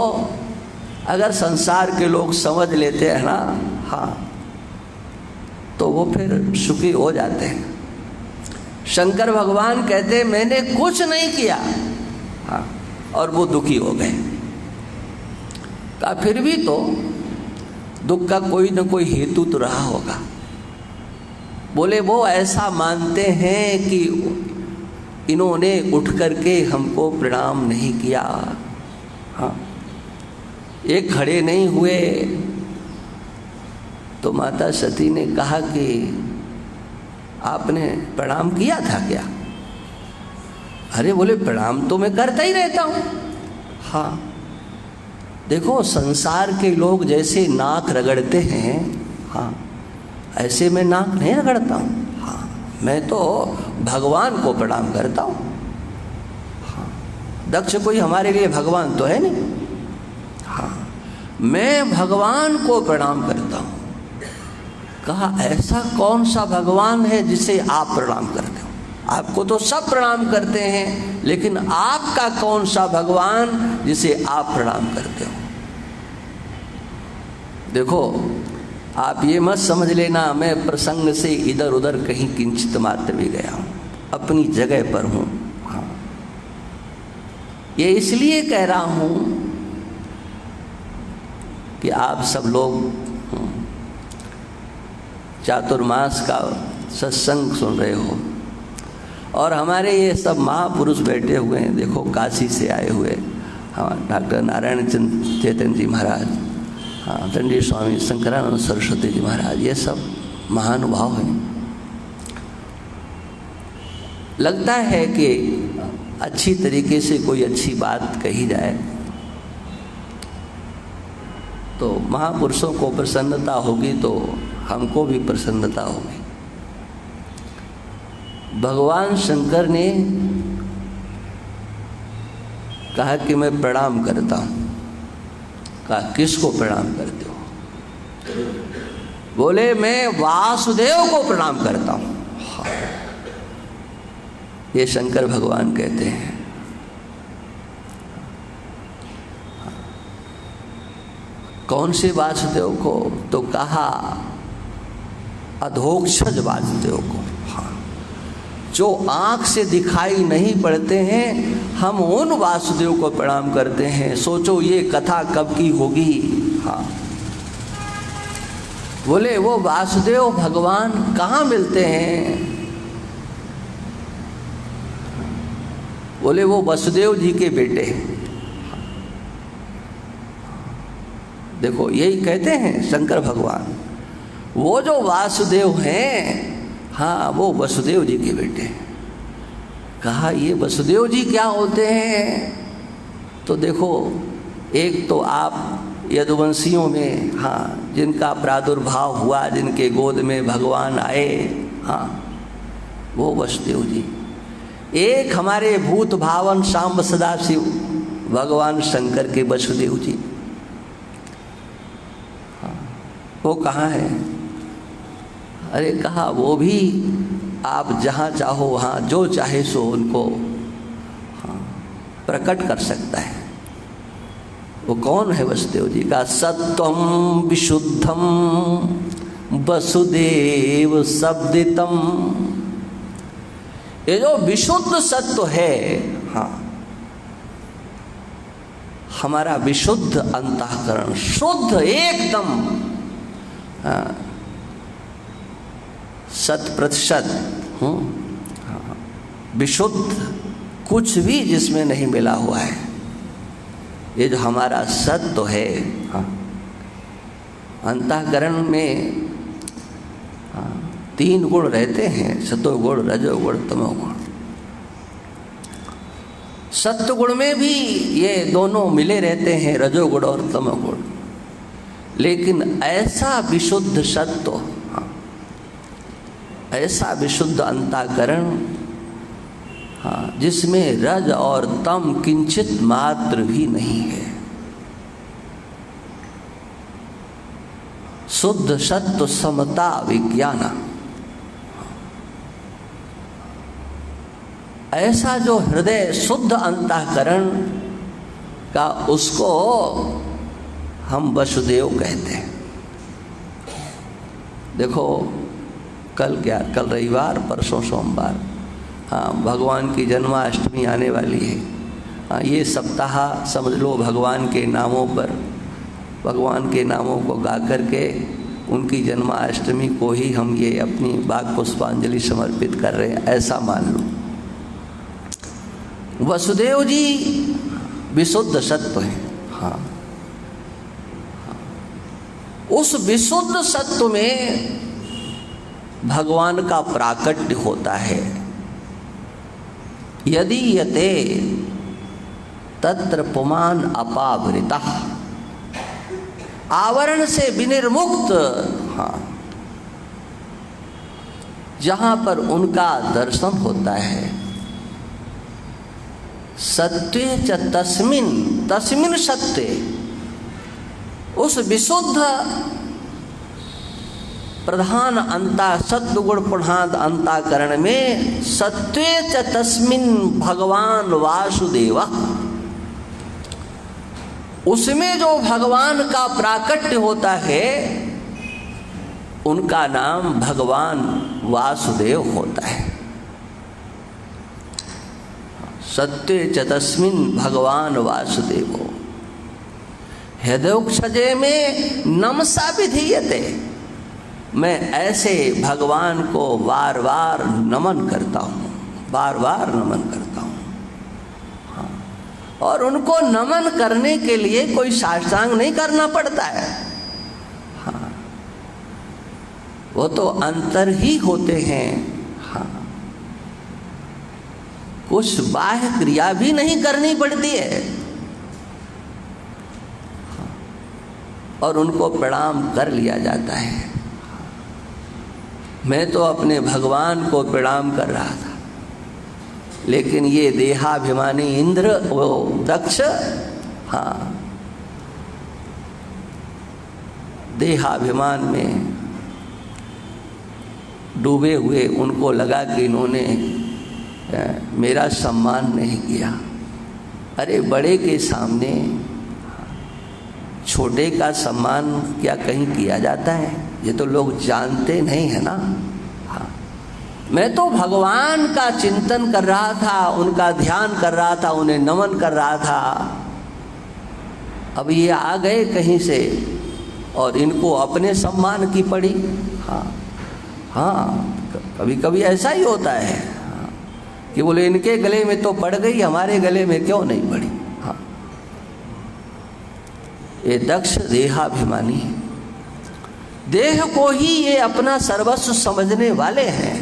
अगर संसार के लोग समझ लेते हैं ना, हाँ, तो वो फिर सुखी हो जाते हैं। शंकर भगवान कहते हैं मैंने कुछ नहीं किया। हाँ, और वो दुखी हो गए। फिर भी तो दुख का कोई न कोई हेतु तो रहा होगा। बोले वो ऐसा मानते हैं कि इन्होंने उठ करके हमको प्रणाम नहीं किया। हाँ, एक खड़े नहीं हुए तो माता सती ने कहा कि आपने प्रणाम किया था क्या। अरे बोले प्रणाम तो मैं करता ही रहता हूँ। हाँ, देखो संसार के लोग जैसे नाक रगड़ते हैं, हाँ, ऐसे मैं नाक नहीं रगड़ता हूँ। हाँ, मैं तो भगवान को प्रणाम करता हूँ। हाँ, दक्ष कोई हमारे लिए भगवान तो है नहीं। हाँ, मैं भगवान को प्रणाम करता हूँ। कहा ऐसा कौन सा भगवान है जिसे आप प्रणाम करते हो। आपको तो सब प्रणाम करते हैं, लेकिन आपका कौन सा भगवान जिसे आप प्रणाम करते हो। देखो, आप ये मत समझ लेना मैं प्रसंग से इधर उधर कहीं किंचित मात्र भी गया हूँ, अपनी जगह पर हूँ। हाँ, ये इसलिए कह रहा हूँ कि आप सब लोग चातुर्मास का सत्संग सुन रहे हो और हमारे ये सब महापुरुष बैठे हुए हैं। देखो, काशी से आए हुए हाँ, डॉक्टर नारायण चैतन्य जी महाराज, हाँ, दंडी स्वामी शंकरानंद सरस्वती जी महाराज, ये सब महानुभाव हैं। लगता है कि अच्छी तरीके से कोई अच्छी बात कही जाए तो महापुरुषों को प्रसन्नता होगी, तो हमको भी प्रसन्नता होगी। भगवान शंकर ने कहा कि मैं प्रणाम करता हूँ। कहा किसको प्रणाम करते हो। बोले मैं वासुदेव को प्रणाम करता हूँ। हाँ, ये शंकर भगवान कहते हैं। कौन से वासुदेव को। तो कहा अधोक्षज वासुदेव को। हाँ, जो आँख से दिखाई नहीं पड़ते हैं, हम उन वासुदेव को प्रणाम करते हैं। सोचो ये कथा कब की होगी। हाँ, बोले वो वासुदेव भगवान कहाँ मिलते हैं? बोले वो वसुदेव जी के बेटे। देखो यही कहते हैं शंकर भगवान, वो जो वासुदेव हैं, हाँ वो वसुदेव जी के बेटे। कहा ये वसुदेव जी क्या होते हैं? तो देखो एक तो आप यदुवंशियों में, हाँ जिनका प्रादुर्भाव हुआ, जिनके गोद में भगवान आए, हाँ वो वसुदेव जी। एक हमारे भूत भावन सांब सदाशिव भगवान शंकर के वसुदेव जी, हाँ वो कहाँ है? अरे कहा वो भी आप जहाँ चाहो वहाँ जो चाहे सो उनको, हाँ प्रकट कर सकता है। वो कौन है वसुदेव जी? का सत्वम विशुद्धम वसुदेव शब्दितम। ये जो विशुद्ध सत्व है, हाँ हमारा विशुद्ध अंतःकरण, शुद्ध एकदम, हाँ 100% विशुद्ध, कुछ भी जिसमें नहीं मिला हुआ है। ये जो हमारा सत्व है, हाँ अंतःकरण में, हाँ 3 गुण रहते हैं, सतोगुण रजोगुण तमोगुण। सत्वगुण में भी ये दोनों मिले रहते हैं, रजोगुण और तमोगुण। लेकिन ऐसा विशुद्ध सत्व, ऐसा विशुद्ध अंतःकरण, हाँ जिसमें रज और तम किंचित मात्र भी नहीं है, शुद्ध सत्व समता विज्ञान, ऐसा जो हृदय शुद्ध अंतःकरण का, उसको हम वसुदेव कहते हैं। देखो कल क्या, कल रविवार, परसों सोमवार, हाँ भगवान की जन्माष्टमी आने वाली है। हाँ ये सप्ताह समझ लो भगवान के नामों पर, भगवान के नामों को गा करके उनकी जन्माष्टमी को ही हम ये अपनी बाग पुष्पांजलि समर्पित कर रहे हैं, ऐसा मान लो। वसुदेव जी विशुद्ध सत्व है, हाँ उस विशुद्ध सत्व में भगवान का प्राकट्य होता है। यदि यते तत्र पुमान अपावृता, आवरण से विनिर्मुक्त, हाँ जहां पर उनका दर्शन होता है, सत्वे च तस्मिन, तस्मिन सत्वे, उस विशुद्ध प्रधान सत्वगुण प्रधान अंतःकरण में, सत्वे च तस्मिन भगवान वासुदेव, उसमें जो भगवान का प्राकट्य होता है उनका नाम भगवान वासुदेव होता है। सत्वे च तस्मिन भगवान वासुदेव। हृदयोक्षजे में नमसा विधीयते, मैं ऐसे भगवान को बार बार नमन करता हूँ, बार बार नमन करता हूँ। हाँ और उनको नमन करने के लिए कोई साष्टांग नहीं करना पड़ता है, हाँ वो तो अंतर ही होते हैं। हाँ कुछ बाह्य क्रिया भी नहीं करनी पड़ती है, हाँ और उनको प्रणाम कर लिया जाता है। मैं तो अपने भगवान को प्रणाम कर रहा था, लेकिन ये देहाभिमानी इंद्र, वो दक्ष, हाँ देहाभिमान में डूबे हुए, उनको लगा कि इन्होंने मेरा सम्मान नहीं किया। अरे बड़े के सामने छोटे का सम्मान क्या कहीं किया जाता है? ये तो लोग जानते नहीं है ना। हाँ मैं तो भगवान का चिंतन कर रहा था, उनका ध्यान कर रहा था, उन्हें नमन कर रहा था। अब ये आ गए कहीं से, और इनको अपने सम्मान की पड़ी। हाँ हाँ, कभी कभी ऐसा ही होता है। हाँ, कि बोले इनके गले में तो पड़ गई, हमारे गले में क्यों नहीं पड़ी। हाँ, ये दक्ष देहाभिमानी है, देह को ही ये अपना सर्वस्व समझने वाले हैं।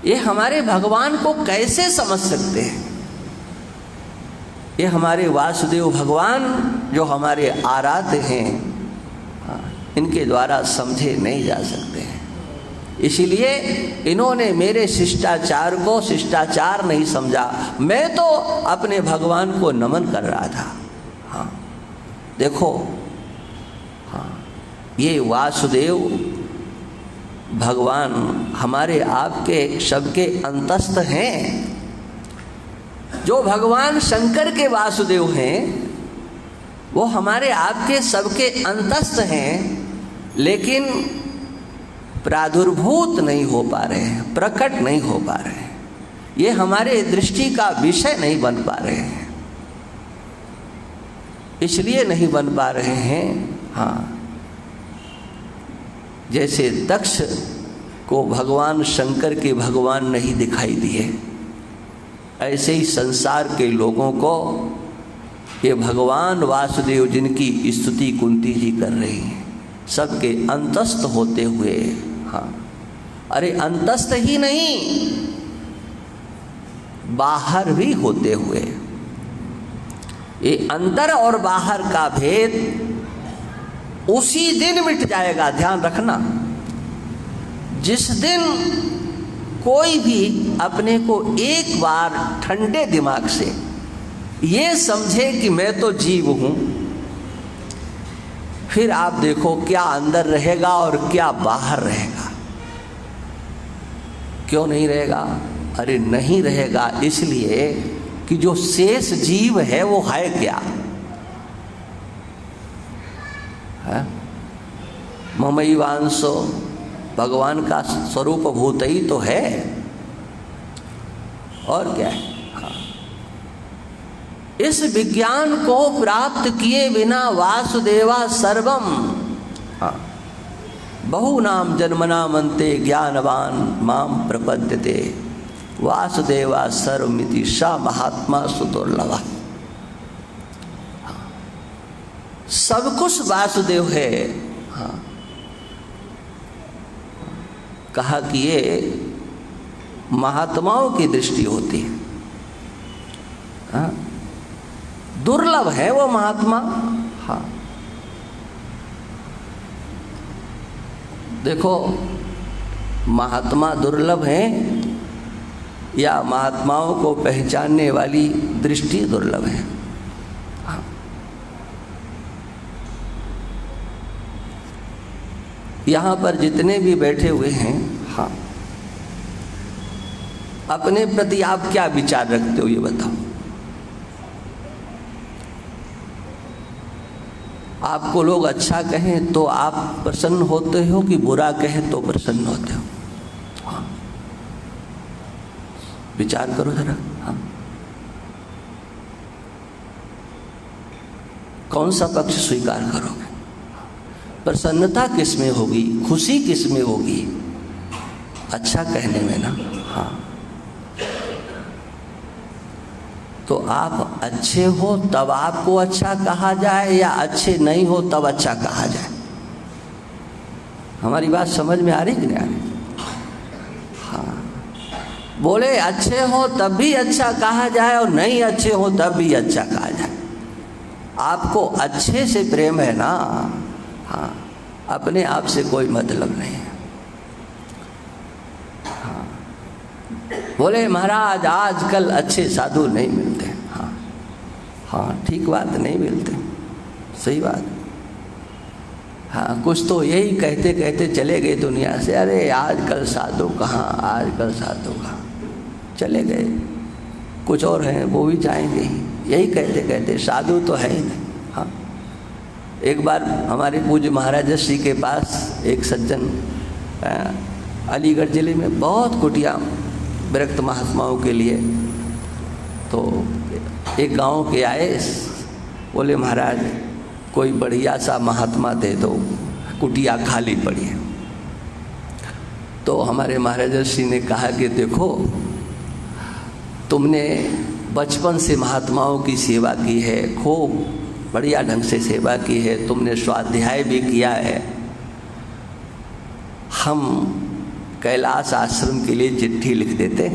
ये हमारे भगवान को कैसे समझ सकते हैं? ये हमारे वासुदेव भगवान जो हमारे आराध्य हैं, इनके द्वारा समझे नहीं जा सकते हैं। इसीलिए इन्होंने मेरे शिष्टाचार को शिष्टाचार नहीं समझा। मैं तो अपने भगवान को नमन कर रहा था। हाँ देखो, हाँ ये वासुदेव भगवान हमारे आपके सबके अंतस्थ हैं। जो भगवान शंकर के वासुदेव हैं वो हमारे आपके सबके अंतस्थ हैं, लेकिन प्रादुर्भूत नहीं हो पा रहे हैं, प्रकट नहीं हो पा रहे हैं। ये हमारे दृष्टि का विषय नहीं बन पा रहे हैं। इसलिए नहीं बन पा रहे हैं, हाँ, जैसे दक्ष को भगवान शंकर के भगवान नहीं दिखाई दिए, ऐसे ही संसार के लोगों को ये भगवान वासुदेव जिनकी स्तुति कुंती जी कर रही हैं, सबके अंतस्थ होते हुए, हाँ, अरे अंतस्थ ही नहीं, बाहर भी होते हुए, ये अंदर और बाहर का भेद उसी दिन मिट जाएगा। ध्यान रखना, जिस दिन कोई भी अपने को एक बार ठंडे दिमाग से ये समझे कि मैं तो जीव हूं, फिर आप देखो क्या अंदर रहेगा और क्या बाहर रहेगा। क्यों नहीं रहेगा? अरे नहीं रहेगा इसलिए कि जो शेष जीव है वो है क्या? है ममैवांसो, भगवान का स्वरूप भूत ही तो है, और क्या है? हाँ। इस विज्ञान को प्राप्त किए बिना वासुदेवा सर्वम, हाँ, बहुनाम जन्मनाम अन्ते ज्ञानवान माम प्रपद्यते वासुदेवा सर्वमिति सा महात्मा सुदुर्लभः। सब कुछ वासुदेव है। हाँ, कहा कि ये महात्माओं की दृष्टि होती है। हाँ, दुर्लभ है वो महात्मा। हाँ देखो, महात्मा दुर्लभ है या महात्माओं को पहचानने वाली दृष्टि दुर्लभ है। हाँ। यहाँ पर जितने भी बैठे हुए हैं, हाँ, अपने प्रति आप क्या विचार रखते हो ये बताओ। आपको लोग अच्छा कहें तो आप प्रसन्न होते हो कि बुरा कहें तो प्रसन्न होते हो? हाँ, विचार करो जरा। हाँ, कौन सा पक्ष स्वीकार करोगे? प्रसन्नता किस में होगी, खुशी किस में होगी? अच्छा कहने में ना। हाँ, तो आप अच्छे हो तब आपको अच्छा कहा जाए या अच्छे नहीं हो तब अच्छा कहा जाए? हमारी बात समझ में आ रही कि नहीं आ रही? हाँ, बोले अच्छे हो तब भी अच्छा कहा जाए और नहीं अच्छे हो तब भी अच्छा कहा जाए। आपको अच्छे से प्रेम है ना। हाँ, अपने आप से कोई मतलब नहीं है। हाँ, बोले महाराज आजकल अच्छे साधु नहीं मिलते। हाँ हाँ, ठीक बात, नहीं मिलते, सही बात। हाँ, कुछ तो यही कहते कहते चले गए दुनिया से, अरे आजकल साधु कहाँ, आजकल साधु कहाँ, चले गए। कुछ और हैं वो भी जाएंगे ही, यही कहते कहते, साधु तो है ही नहीं। हाँ, एक बार हमारे पूज्य महाराज श्री के पास एक सज्जन अलीगढ़ ज़िले में बहुत कुटिया विरक्त महात्माओं के लिए, तो एक गांव के आए, बोले महाराज कोई बढ़िया सा महात्मा दे दो, कुटिया खाली पड़ी है। तो हमारे महाराज ऋषि ने कहा कि देखो, तुमने बचपन से महात्माओं की सेवा की है, खूब बढ़िया ढंग से सेवा की है, तुमने स्वाध्याय भी किया है। हम कैलाश आश्रम के लिए चिट्ठी लिख देते,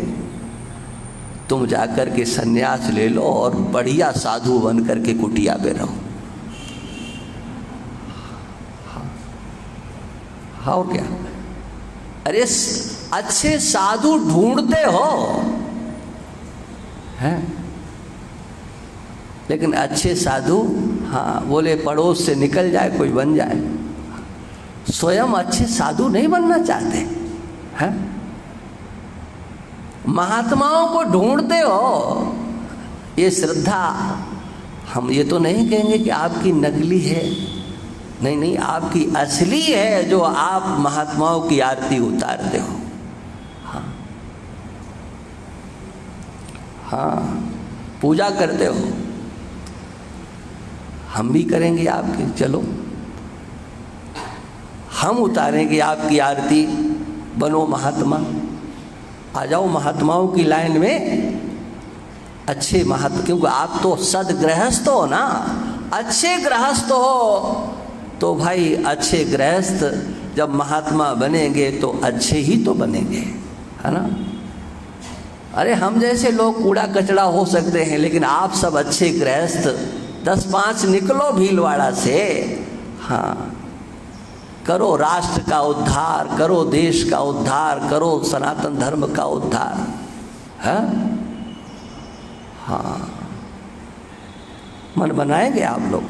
तुम जाकर के सन्यास ले लो और बढ़िया साधु बन करके कुटिया पे रहो। हाँ क्या? अरे अच्छे साधु ढूंढते हो हैं, लेकिन अच्छे साधु, हाँ बोले पड़ोस से निकल जाए कोई बन जाए, स्वयं अच्छे साधु नहीं बनना चाहते हैं। महात्माओं को ढूंढते हो, ये श्रद्धा, हम ये तो नहीं कहेंगे कि आपकी नकली है, नहीं नहीं, आपकी असली है, जो आप महात्माओं की आरती उतारते हो। हाँ हाँ, पूजा करते हो, हम भी करेंगे आपके, चलो हम उतारेंगे आपकी आरती, बनो महात्मा, आ जाओ महात्माओं की लाइन में। अच्छे महात्मा, क्योंकि आप तो सदगृहस्थ हो ना, अच्छे गृहस्थ हो, तो भाई अच्छे गृहस्थ जब महात्मा बनेंगे तो अच्छे ही तो बनेंगे, है ना। अरे हम जैसे लोग कूड़ा कचड़ा हो सकते हैं, लेकिन आप सब अच्छे गृहस्थ, 10-5 निकलो भीलवाड़ा से, हाँ, करो राष्ट्र का उद्धार, करो देश का उद्धार, करो सनातन धर्म का उद्धार, है? हाँ, मन बनाएंगे आप लोग,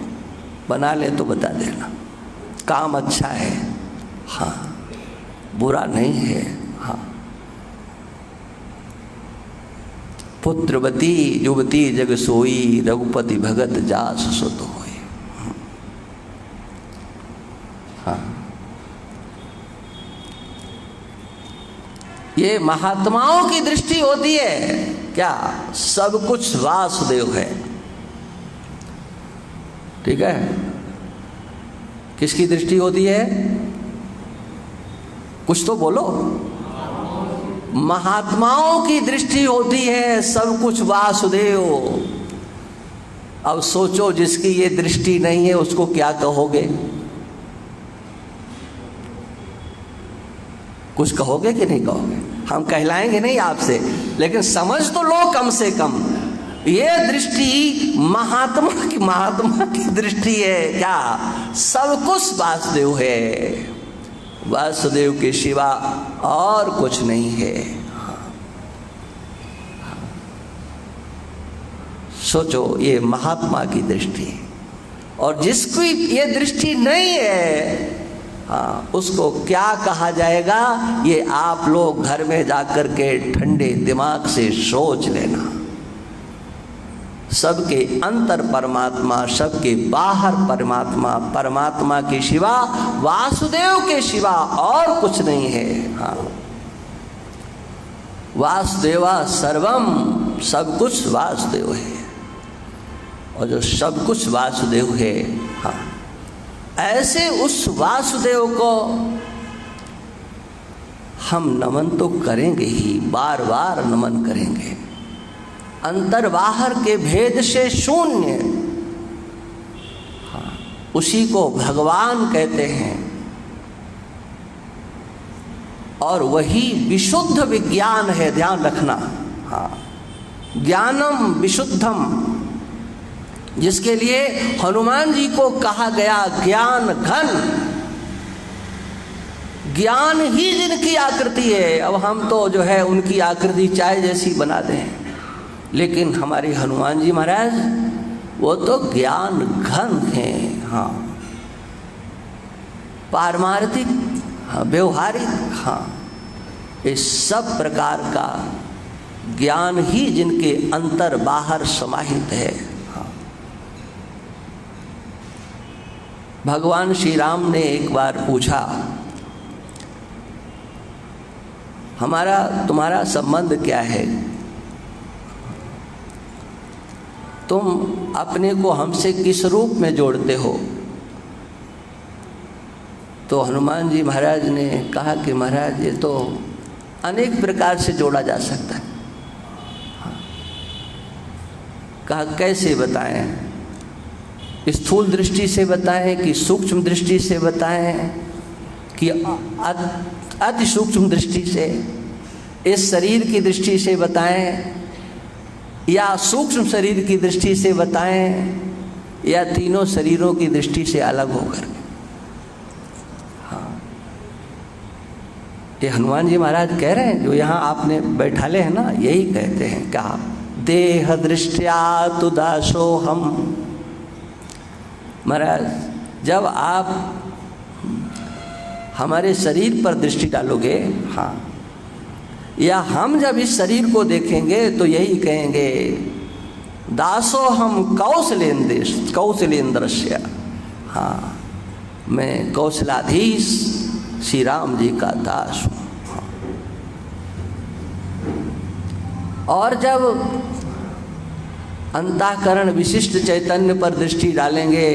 बना ले तो बता देना, काम अच्छा है, हाँ, बुरा नहीं है, हाँ। पुत्रवती युवती जग सोई, रघुपति भगत जास सुत होय। हाँ, ये महात्माओं की दृष्टि होती है क्या, सब कुछ वासुदेव है, ठीक है। किसकी दृष्टि होती है, कुछ तो बोलो। महात्माओं की दृष्टि होती है, सब कुछ वासुदेव। अब सोचो, जिसकी ये दृष्टि नहीं है उसको क्या कहोगे, कुछ कहोगे कि नहीं कहोगे? हम कहलाएंगे नहीं आपसे, लेकिन समझ तो लो कम से कम, ये दृष्टि महात्मा की दृष्टि है क्या, सब कुछ वासुदेव है, वासुदेव के सिवा और कुछ नहीं है। सोचो, ये महात्मा की दृष्टि, और जिसकी ये दृष्टि नहीं है, हाँ, उसको क्या कहा जाएगा, ये आप लोग घर में जाकर के ठंडे दिमाग से सोच लेना। सबके अंतर परमात्मा, सबके बाहर परमात्मा, परमात्मा के सिवा, वासुदेव के सिवा और कुछ नहीं है। हाँ, वासुदेवा सर्वम, सब कुछ वासुदेव है, और जो सब कुछ वासुदेव है, हाँ, ऐसे उस वासुदेव को हम नमन तो करेंगे ही, बार बार नमन करेंगे। अंतर बाहर के भेद से शून्य, हाँ, उसी को भगवान कहते हैं, और वही विशुद्ध विज्ञान है, ध्यान रखना। हाँ, ज्ञानम विशुद्धम, जिसके लिए हनुमान जी को कहा गया ज्ञान घन, ज्ञान ही जिनकी आकृति है। अब हम तो जो है उनकी आकृति चाय जैसी बना दें, लेकिन हमारे हनुमान जी महाराज वो तो ज्ञान घन हैं। हाँ, पारमार्थिक, हाँ, व्यवहारिक, हाँ, इस सब प्रकार का ज्ञान ही जिनके अंतर बाहर समाहित है। हाँ, भगवान श्री राम ने एक बार पूछा, हमारा तुम्हारा संबंध क्या है, तुम अपने को हमसे किस रूप में जोड़ते हो? तो हनुमान जी महाराज ने कहा कि महाराज ये तो अनेक प्रकार से जोड़ा जा सकता है। कहा कैसे बताएं, स्थूल दृष्टि से बताएं कि सूक्ष्म दृष्टि से बताएं कि अति सूक्ष्म दृष्टि से, इस शरीर की दृष्टि से बताएं या सूक्ष्म शरीर की दृष्टि से बताएं या तीनों शरीरों की दृष्टि से अलग होकर। हाँ, ये हनुमान जी महाराज कह रहे हैं, जो यहाँ आपने बैठाले हैं ना, यही कहते हैं। क्या देह दृष्टिया तु दासो हम। महाराज जब आप हमारे शरीर पर दृष्टि डालोगे, हाँ, या हम जब इस शरीर को देखेंगे तो यही कहेंगे दासो हम कौशलेन्द्रस्य। हाँ, मैं कौशलाधीश श्री राम जी का दास हूँ। हाँ। और जब अंतःकरण विशिष्ट चैतन्य पर दृष्टि डालेंगे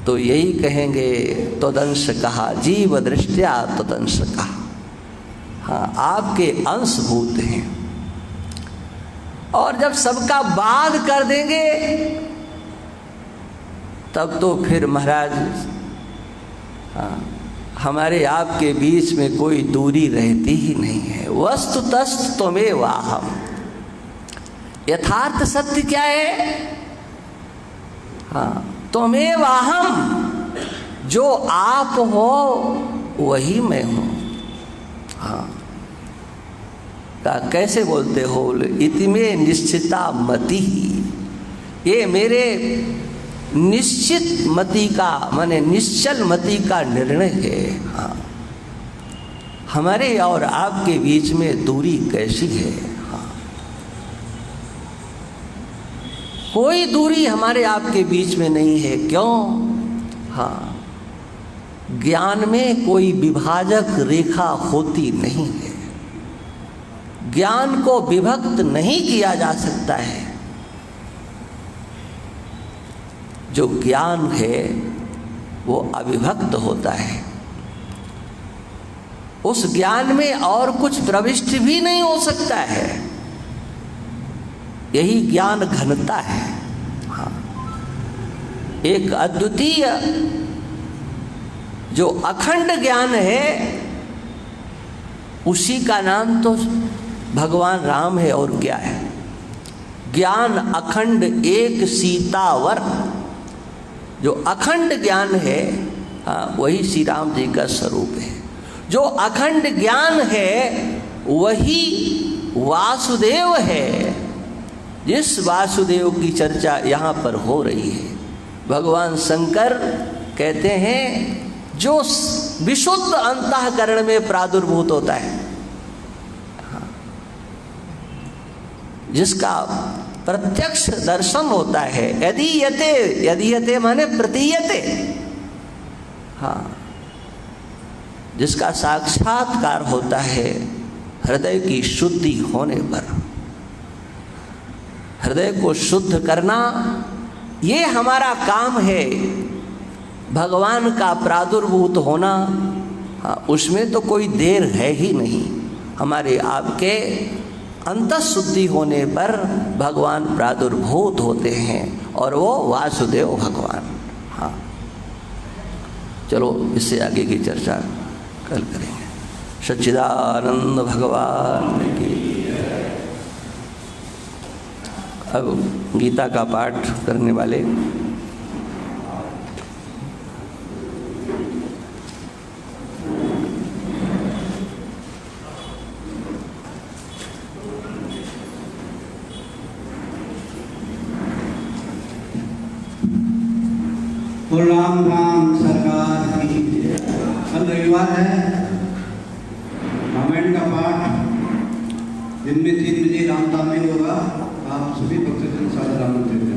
तो यही कहेंगे तदंश कहा, जीव दृष्टिया तदंश कहा। हाँ, आपके अंशभूत हैं। और जब सबका बाद कर देंगे तब तो फिर महाराज, हाँ, हमारे आपके बीच में कोई दूरी रहती ही नहीं है। वस्तुतस्तु त्वमेव अहम्। यथार्थ सत्य क्या है? हाँ, त्वमेव अहम्, जो आप हो वही मैं हूँ। हाँ, कैसे बोलते हो? इति में निश्चिता मति। ये मेरे निश्चित मति का, माने निश्चल मति का निर्णय है। हाँ, हमारे और आपके बीच में दूरी कैसी है? हाँ, कोई दूरी हमारे आपके बीच में नहीं है। क्यों? हाँ, ज्ञान में कोई विभाजक रेखा होती नहीं है। ज्ञान को विभक्त नहीं किया जा सकता है। जो ज्ञान है वो अविभक्त होता है। उस ज्ञान में और कुछ प्रविष्ट भी नहीं हो सकता है। यही ज्ञान घनता है। हाँ, एक अद्वितीय जो अखंड ज्ञान है, उसी का नाम तो भगवान राम है। और क्या है? ज्ञान अखंड एक सीतावर। जो अखंड ज्ञान है, हाँ, वही श्री राम जी का स्वरूप है। जो अखंड ज्ञान है वही वासुदेव है। जिस वासुदेव की चर्चा यहाँ पर हो रही है, भगवान शंकर कहते हैं जो विशुद्ध अंतःकरण में प्रादुर्भूत होता है, जिसका प्रत्यक्ष दर्शन होता है। यदीयते माने प्रतीयते। हाँ, जिसका साक्षात्कार होता है हृदय की शुद्धि होने पर। हृदय को शुद्ध करना ये हमारा काम है। भगवान का प्रादुर्भूत होना, हाँ, उसमें तो कोई देर है ही नहीं। हमारे आपके अंतःशुद्धि होने पर भगवान प्रादुर्भूत होते हैं, और वो वासुदेव भगवान। हाँ, चलो इससे आगे की चर्चा कल करेंगे। सच्चिदानंद भगवान की। अब गीता का पाठ करने वाले राम राम सरकार की। कल रविवार है, रामायण का पाठ दिन में 3 बजे रामधाम में होगा। आप सभी भक्तजन साथ राम देते हैं।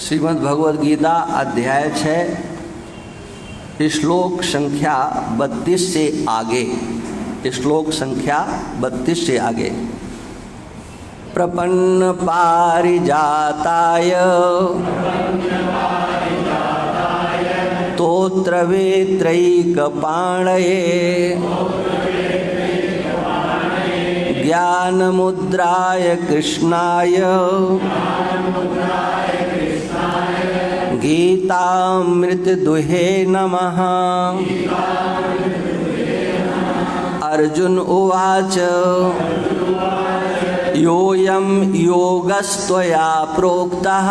श्रीमद् भगवद गीता अध्याय 6 श्लोक संख्या 32 से आगे, श्लोक संख्या 32 से आगे। प्रपन्न पारिजाताय तोत्र वेत्रैकपाणये ज्ञानमुद्राय कृष्णाय गीतामृतदुहे नमः। अर्जुन उवाच योऽयं योगस्त्वया प्रोक्तः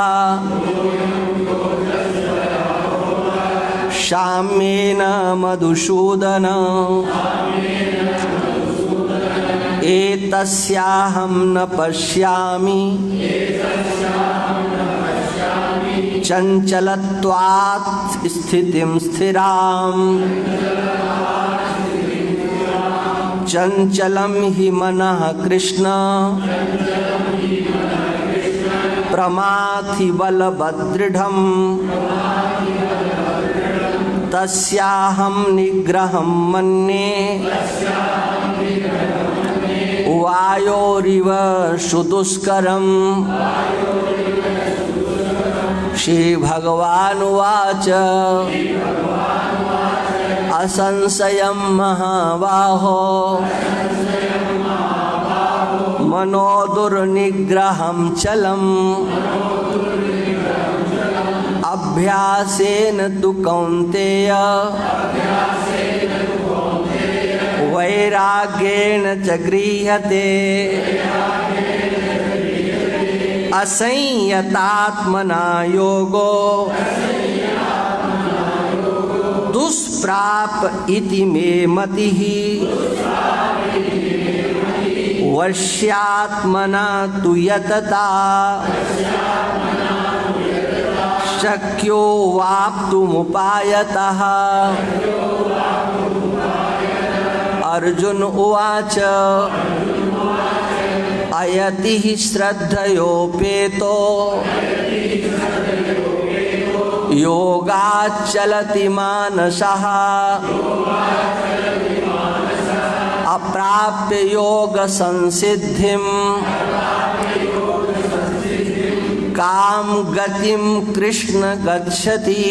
साम्येन मधुसूदन एतस्याहं न पश्यामि चञ्चलत्वात् स्थितिं स्थिराम् चञ्चलं हि मनः कृष्ण प्रमाथि बलभद्रढम् तस्याहं निग्रहं मन्ये वायोरिव सुदुष्करम्। श्री भगवान् उवाच असंशयं महाबाहो मनो दुर्निग्रहं चलम् अभ्यासेन तु कौन्तेय वैराग्येण च गृह्यते। असंयतात्मना योगो दुष्प्राप इति मे मतिः वश्यात्मना तु यतता शक्यो वाप्तुमुपायतः। अर्जुन उवाच अयति हि श्रद्धयोपेतो योगाच्चलति मानसः अप्राप्य योग संसिद्धिं काम गतिं कृष्ण गच्छति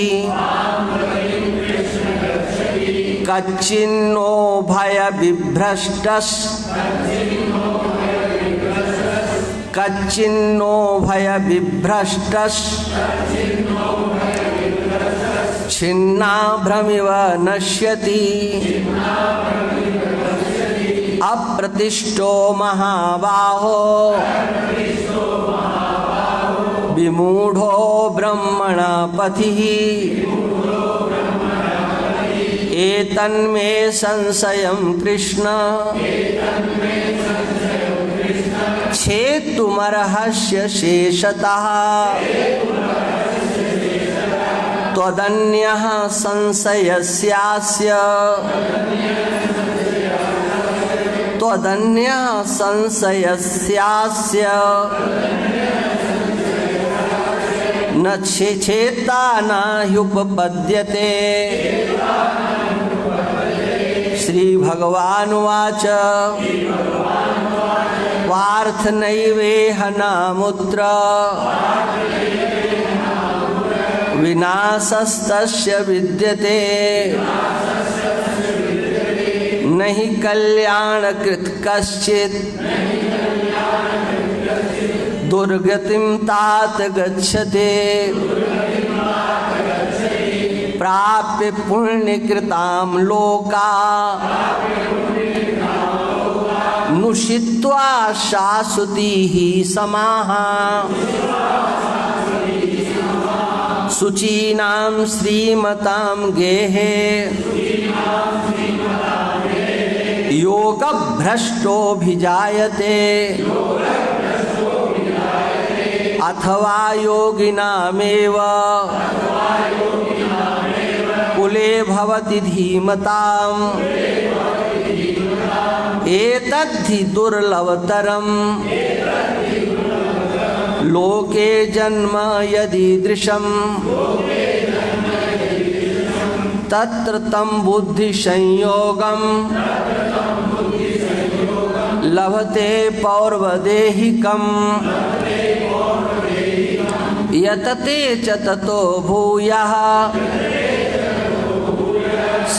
कच्चिन्नो भय विभ्रष्टस् कच्चिन्नो भय विभ्रष्टस् छिन्नाभ्रमिव नश्यति अप्रतिष्ठो महाबाहो विमूढ़ो ब्रह्मणा पथिः एतन्मे संशयं कृष्ण छेतुमर्हस्य शेषतः त्वदन्यः संशयस्यास्य त्वदन्यः संशयस्यास्य न चेता न ह्युपपद्यते। श्री भगवान् उवाच पार्थ नैवेह नामुत्र विनाशस्तस्य विद्यते नहि कल्याणकृत् कश्चित् दुर्गतिं तात गच्छते प्राप्य पुण्यकृतां लोका नुषित्वा शाश्वतीः समाः शुचीनां श्रीमतां गेहे योगभ्रष्टोऽभिजायते अथवा योगिनामेव कुले भवति धीमताम् एतद्धि दुर्लभतरम् लोके जन्म यदीदृशम् तत्र तं बुद्धि संयोगम लभते पौर्वदेहिकम यतते च ततो भूयः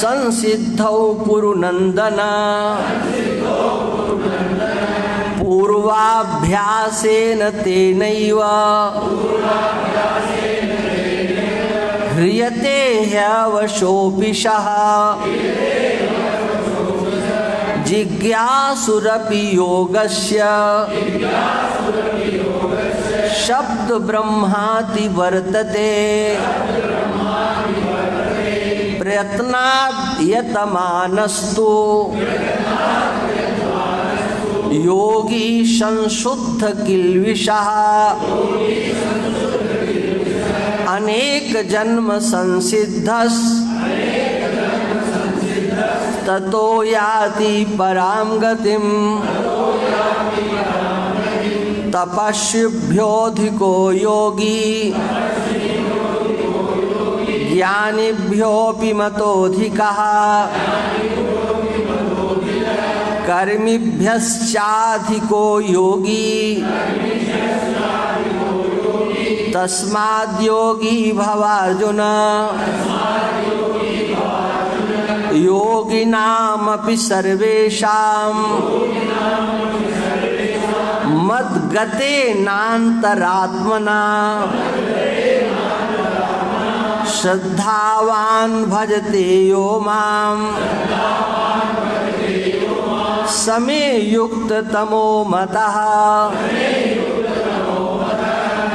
संसिद्धौ पुरुनंदन पूर्वाभ्यासेन तेनैव ह्रियते ह्यवशोऽपिशः जिज्ञासुरपि योगस्य शब्द ब्रह्माति वर्तते प्रयत्नाद् यतमानस्तु योगी संशुद्ध किल्बिषः अनेक जन्म संसिद्धस् ततो याति परां गतिम् तपस्विभ्योऽधिको योगी ज्ञानिभ्योऽपि मतोऽधिकः कर्मिभ्यश्चाधिको योगी तस्माद्योगी भवार्जुन योगिनामपि सर्वेषां मद्गतेनान्तरात्मना श्रद्धावान् भजते यो मां समे युक्ततमो मतः।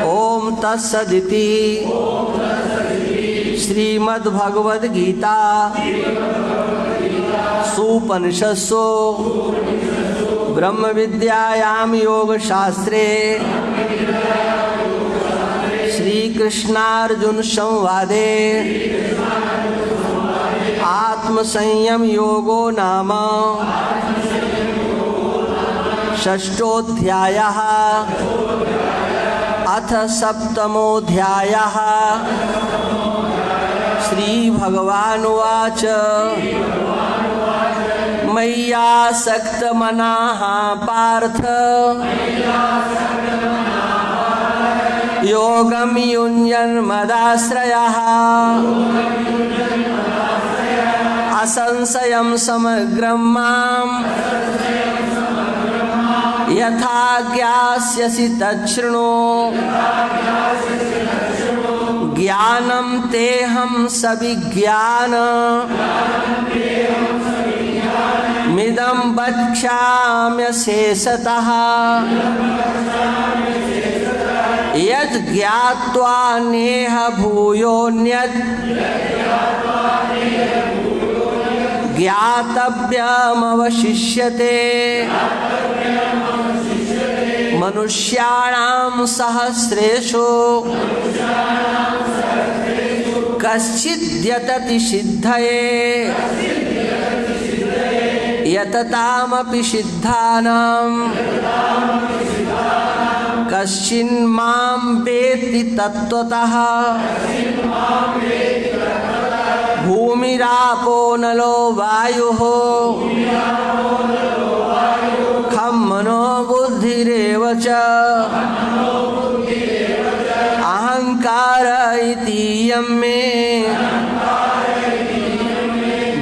ओम तत्सदिति श्रीमद्भगवद्गीता सुपनिषत्सु ब्रह्म विद्यायां योगशास्त्रे श्री कृष्णार्जुन संवादे आत्मसंयम योगो नाम षष्ठोऽध्यायः अथ सप्तमोऽध्यायः। श्री भगवानुवाच मय्यासक्तमनः पार्थ योगं युञ्जन् मदाश्रयः असंशयं समग्रं मां यथा ज्ञास्यसि तच्छृणु ज्ञानं तेऽहं सविज्ञान मिदं वक्ष्याम्यशेषतः यत् ज्ञात्वा नेह भूयोऽन्यत् ज्ञातव्यमवशिष्यते। मनुष्याणां सहस्रेषु कश्चिद्यतति सिद्धये यततामपि सिद्धानां कश्चिन्मां वेत्ति तत्त्वतः। भूमिरापो नलो वायुः खं मनो बुद्धिरेव च अहंकार इतीयं मे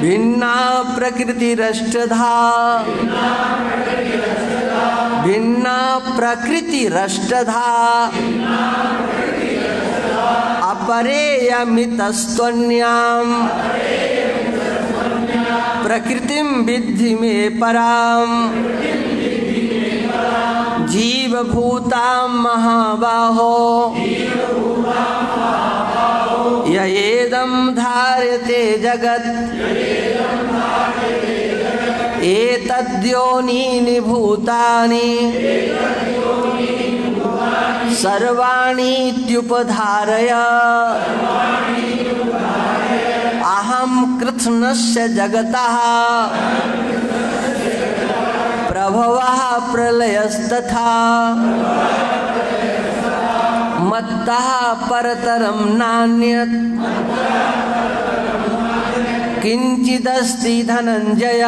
भिन्ना प्रकृतिरष्टधा भिन्ना प्रकृतिरष्टधा अपरेयमितस्त्वन्यां प्रकृतिं विद्धि मे परां जीवभूतां महाबाहो ययेदं धार्यते जगत् एतद्योनीनि भूतानि सर्वाणीत्युपधारय अहं कृत्स्नस्य जगतः प्रभवः प्रलयस्तथा मत्तः परतरं नान्यत् किंचिदस्ति धनंजय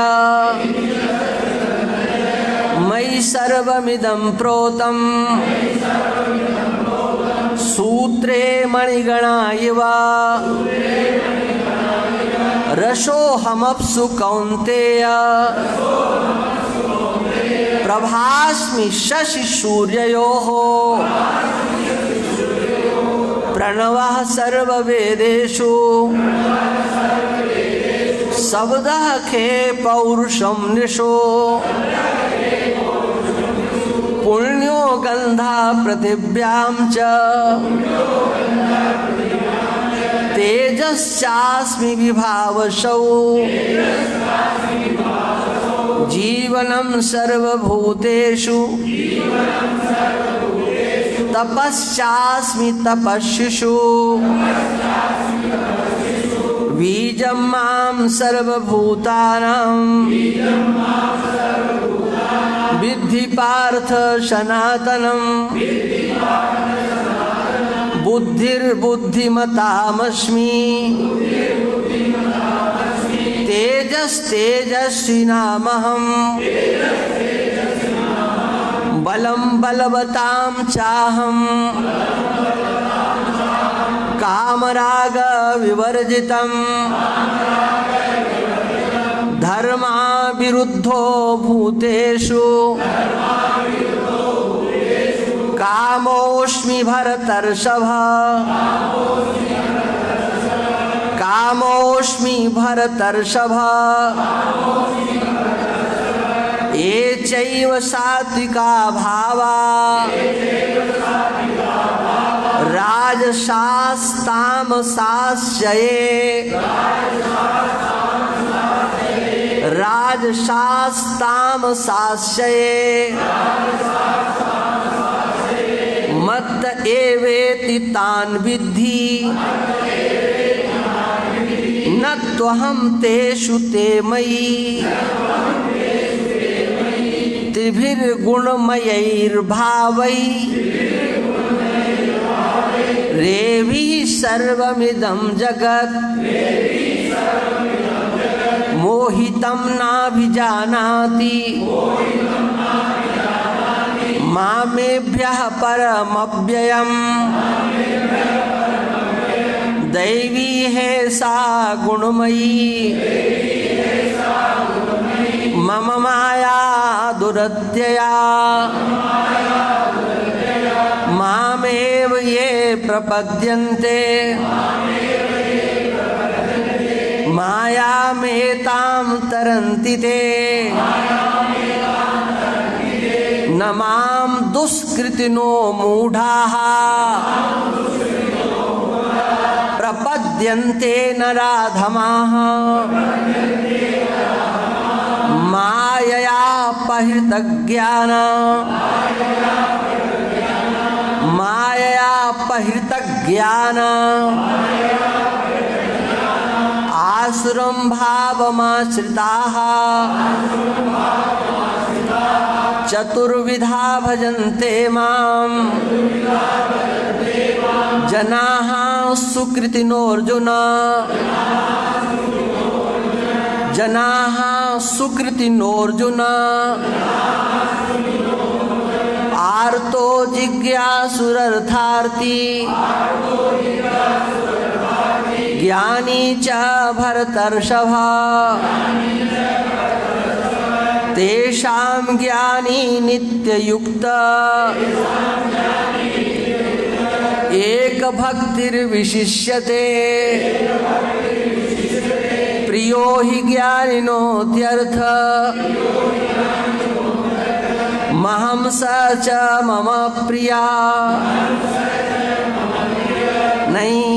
मयि सर्वमिदं प्रोतं सूत्रे मणिगणा इव रसोऽहमप्सु कौन्तेय प्रभास्मि शशि सूर्ययोः प्रणवः सर्ववेदेषु शब्दः खे पौरुषं निशो पुण्यो गन्धा पृथिव्यां च तेजश्चास्मि विभावसौ जीवनं सर्वभूतेषु तपश्चास्मि तपस्विषु बीजं मां सर्वभूतानां विद्धि पार्थ सनातनं बुद्धिर्बुद्धिमतामस्मि तेजस्तेजस्विनामहम् बलं बलवतां चाहं कामराग विवर्जितं धर्मा विरुद्धो भूतेषु कामोऽस्मि भरतर्षभ कामोऽस्मि भरतर्षभ ये चैव सात्विका भावा राजसास्तामसास्यये मत्त एवेति तान् विद्धि न त्वहं तेषु ते मयि त्रिभिर्गुणमयैर्भावै रेभिः सर्वमिदं जगत् मोहितं नाभिजानाति मामेभ्यः परमव्ययम् दैवी है सा गुणमयी मम माया दुरत्यया मामेव ये प्रपद्यन्ते मायामेतां तरन्ति ते न मां दुष्कृतिनो मूढाः प्रपद्यन्ते नराधमाः मायया पहृतज्ञान आसुरं भावमाश्रिताः चतुर्विधा भजन्ते मां जनाः सुकृतिनोऽर्जुन जनाः सुकृतिनोऽर्जुन आर्तो जिज्ञासुरर्थार्थी ज्ञानी च भरतर्षभ तेषां ज्ञानी नित्ययुक्त एक भक्तिर्विशिष्यते प्रियो हि ज्ञानिनोत्यर्थ महं स च मम प्रिया नहीं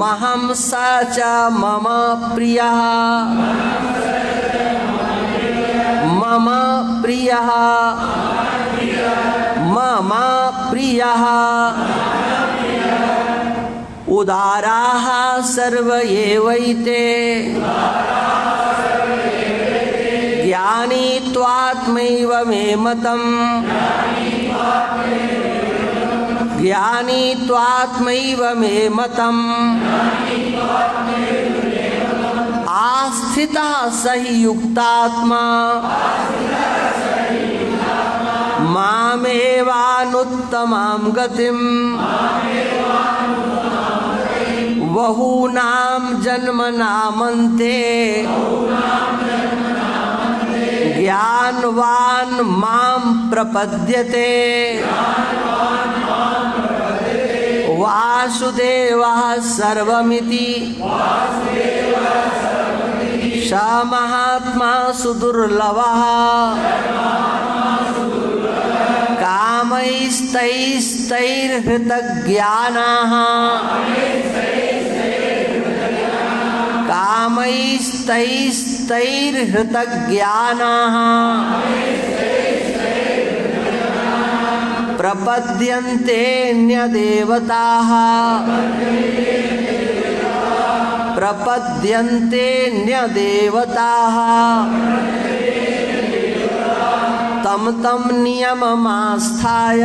महं स च मम प्रिया मम प्रियः मम प्रियः उदाराः सर्व एवैते ज्ञानी त्वात्मैव मे मतम् ज्ञानी त्वात्मैव मे मतम् आस्थितः सहि युक्तात्मा मामेवानुत्तमां गतिं बहूनां जन्मनामन्ते ज्ञानवान् मां प्रपद्यते वासुदेवः सर्वमिति स महात्मा सुदुर्लभः कामैस्तैस्तैर्हृतज्ञानाः कामैस्तैस्तैर्हृतज्ञानाः प्रपद्यन्तेऽन्यदेवताः तं तं नियममास्थाय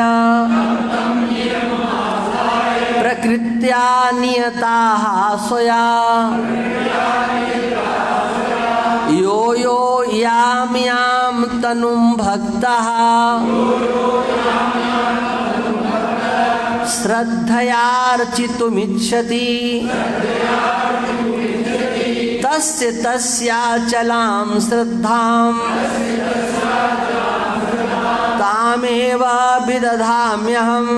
प्रकृत्या नियताः स्वया यो यो यां यां तनुं भक्तः श्रद्धयार्चितुमिच्छति तस्य तस्याचलां श्रद्धां तामेव विदधाम्यहम्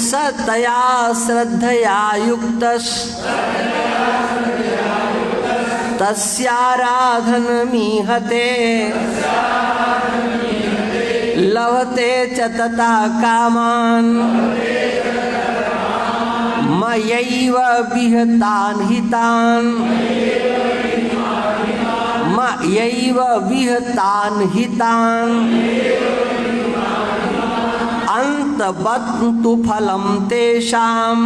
स तया श्रद्धया युक्तः तस्याराधनमीहते लभते च तथा कामान् मयैव विहतान् हितान् अन्तवत्तु फलं तेषां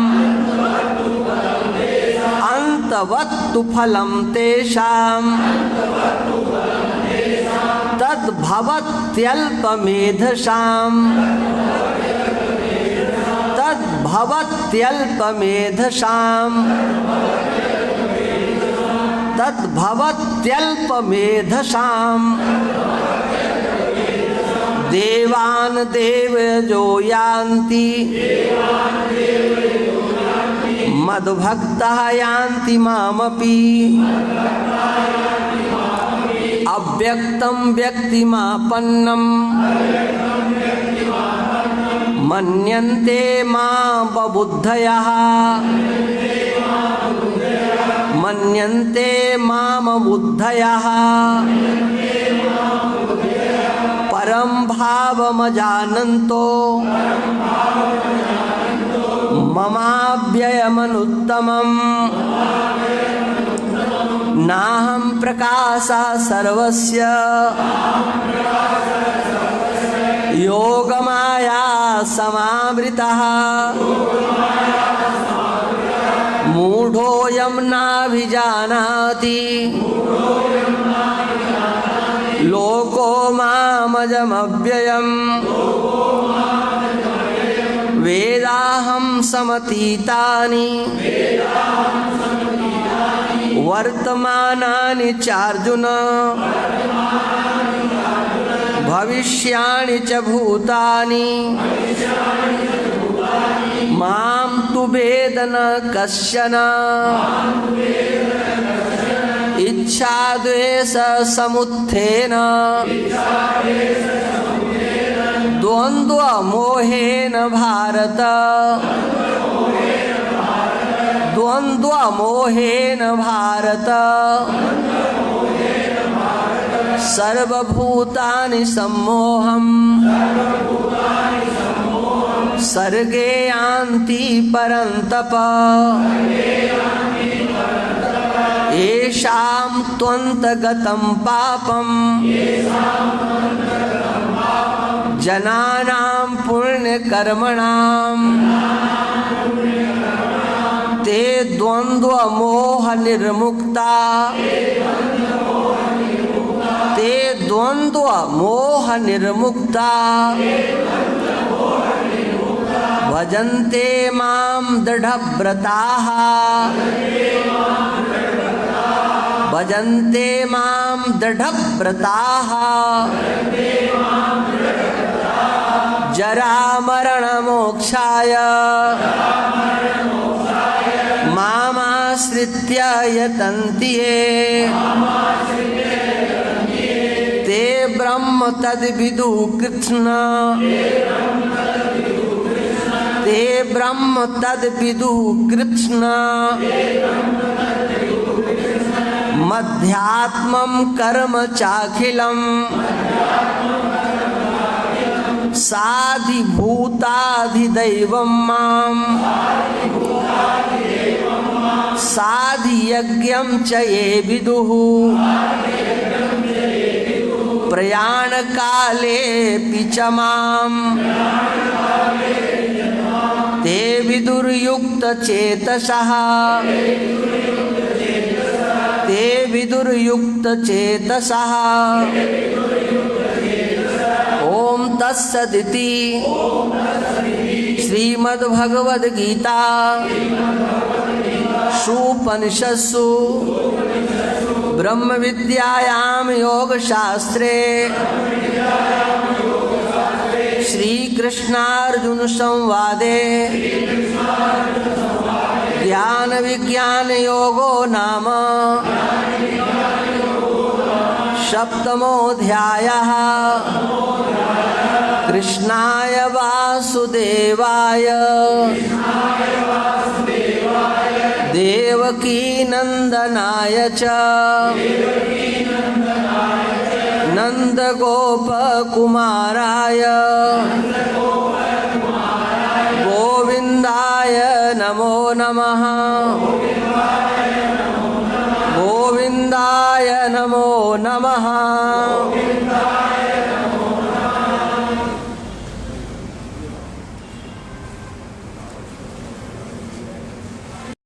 तद्भवत्यल्पमेधसाम् देवान् देवयो यान्ति मद्भक्तः यान्ति मामपि अव्यक्तं व्यक्तिमापन्नं मन्यन्ते मां बबुद्धयः परं भावमजानन्तो ममाव्ययमनुत्तमम् नाहं प्रकाशः सर्वस्य योगमाया समावृतः मूढोऽयं नाभिजानाति लोको मामजमव्ययम् वेदाहं समतीतानि वर्तमानानि चार्जुन भविष्याणि च भूतानि मां तु वेद न कश्चन इच्छाद्वेष समुत्थेन द्वन्द्वमोहेन भारत सर्वभूतानि सम्मोहम् सर्गे यान्ति परन्तप येषां त्वन्तगतं पापं जनानां पुण्यकर्मणां ते द्वन्द्वमोहनिर्मुक्ता भजन्ते मां दृढव्रताः भजन्ते मां दृढव्रताः जरामरणमोक्षाय मामाश्रित्य यतन्ति ये ते ब्रह्म तद्विदुः कृष्ण ते ब्रह्म तद्विदुः कृष्ण मध्यात्मं कर्म चाखिलम् साधिभूताधिदैवं मां साधियज्ञं च ये विदुः प्रयाणकालेऽपि च मां ते विदुर्युक्तचेतसः ते विदुर्युक्तचेतसः ओम तत्सदिति श्रीमद्भगवद्गीता सुपनिषत्सु ब्रह्म विद्यायां योगशास्त्रे श्रीकृष्णार्जुन संवादे ज्ञान विज्ञान योगो नाम सप्तमोऽध्यायः। कृष्णाय वासुदेवाय देवकी नंदनाय च नंदगोपकुमाराय गोविंदाय नमो नमः गोविंदाय नमो नमः।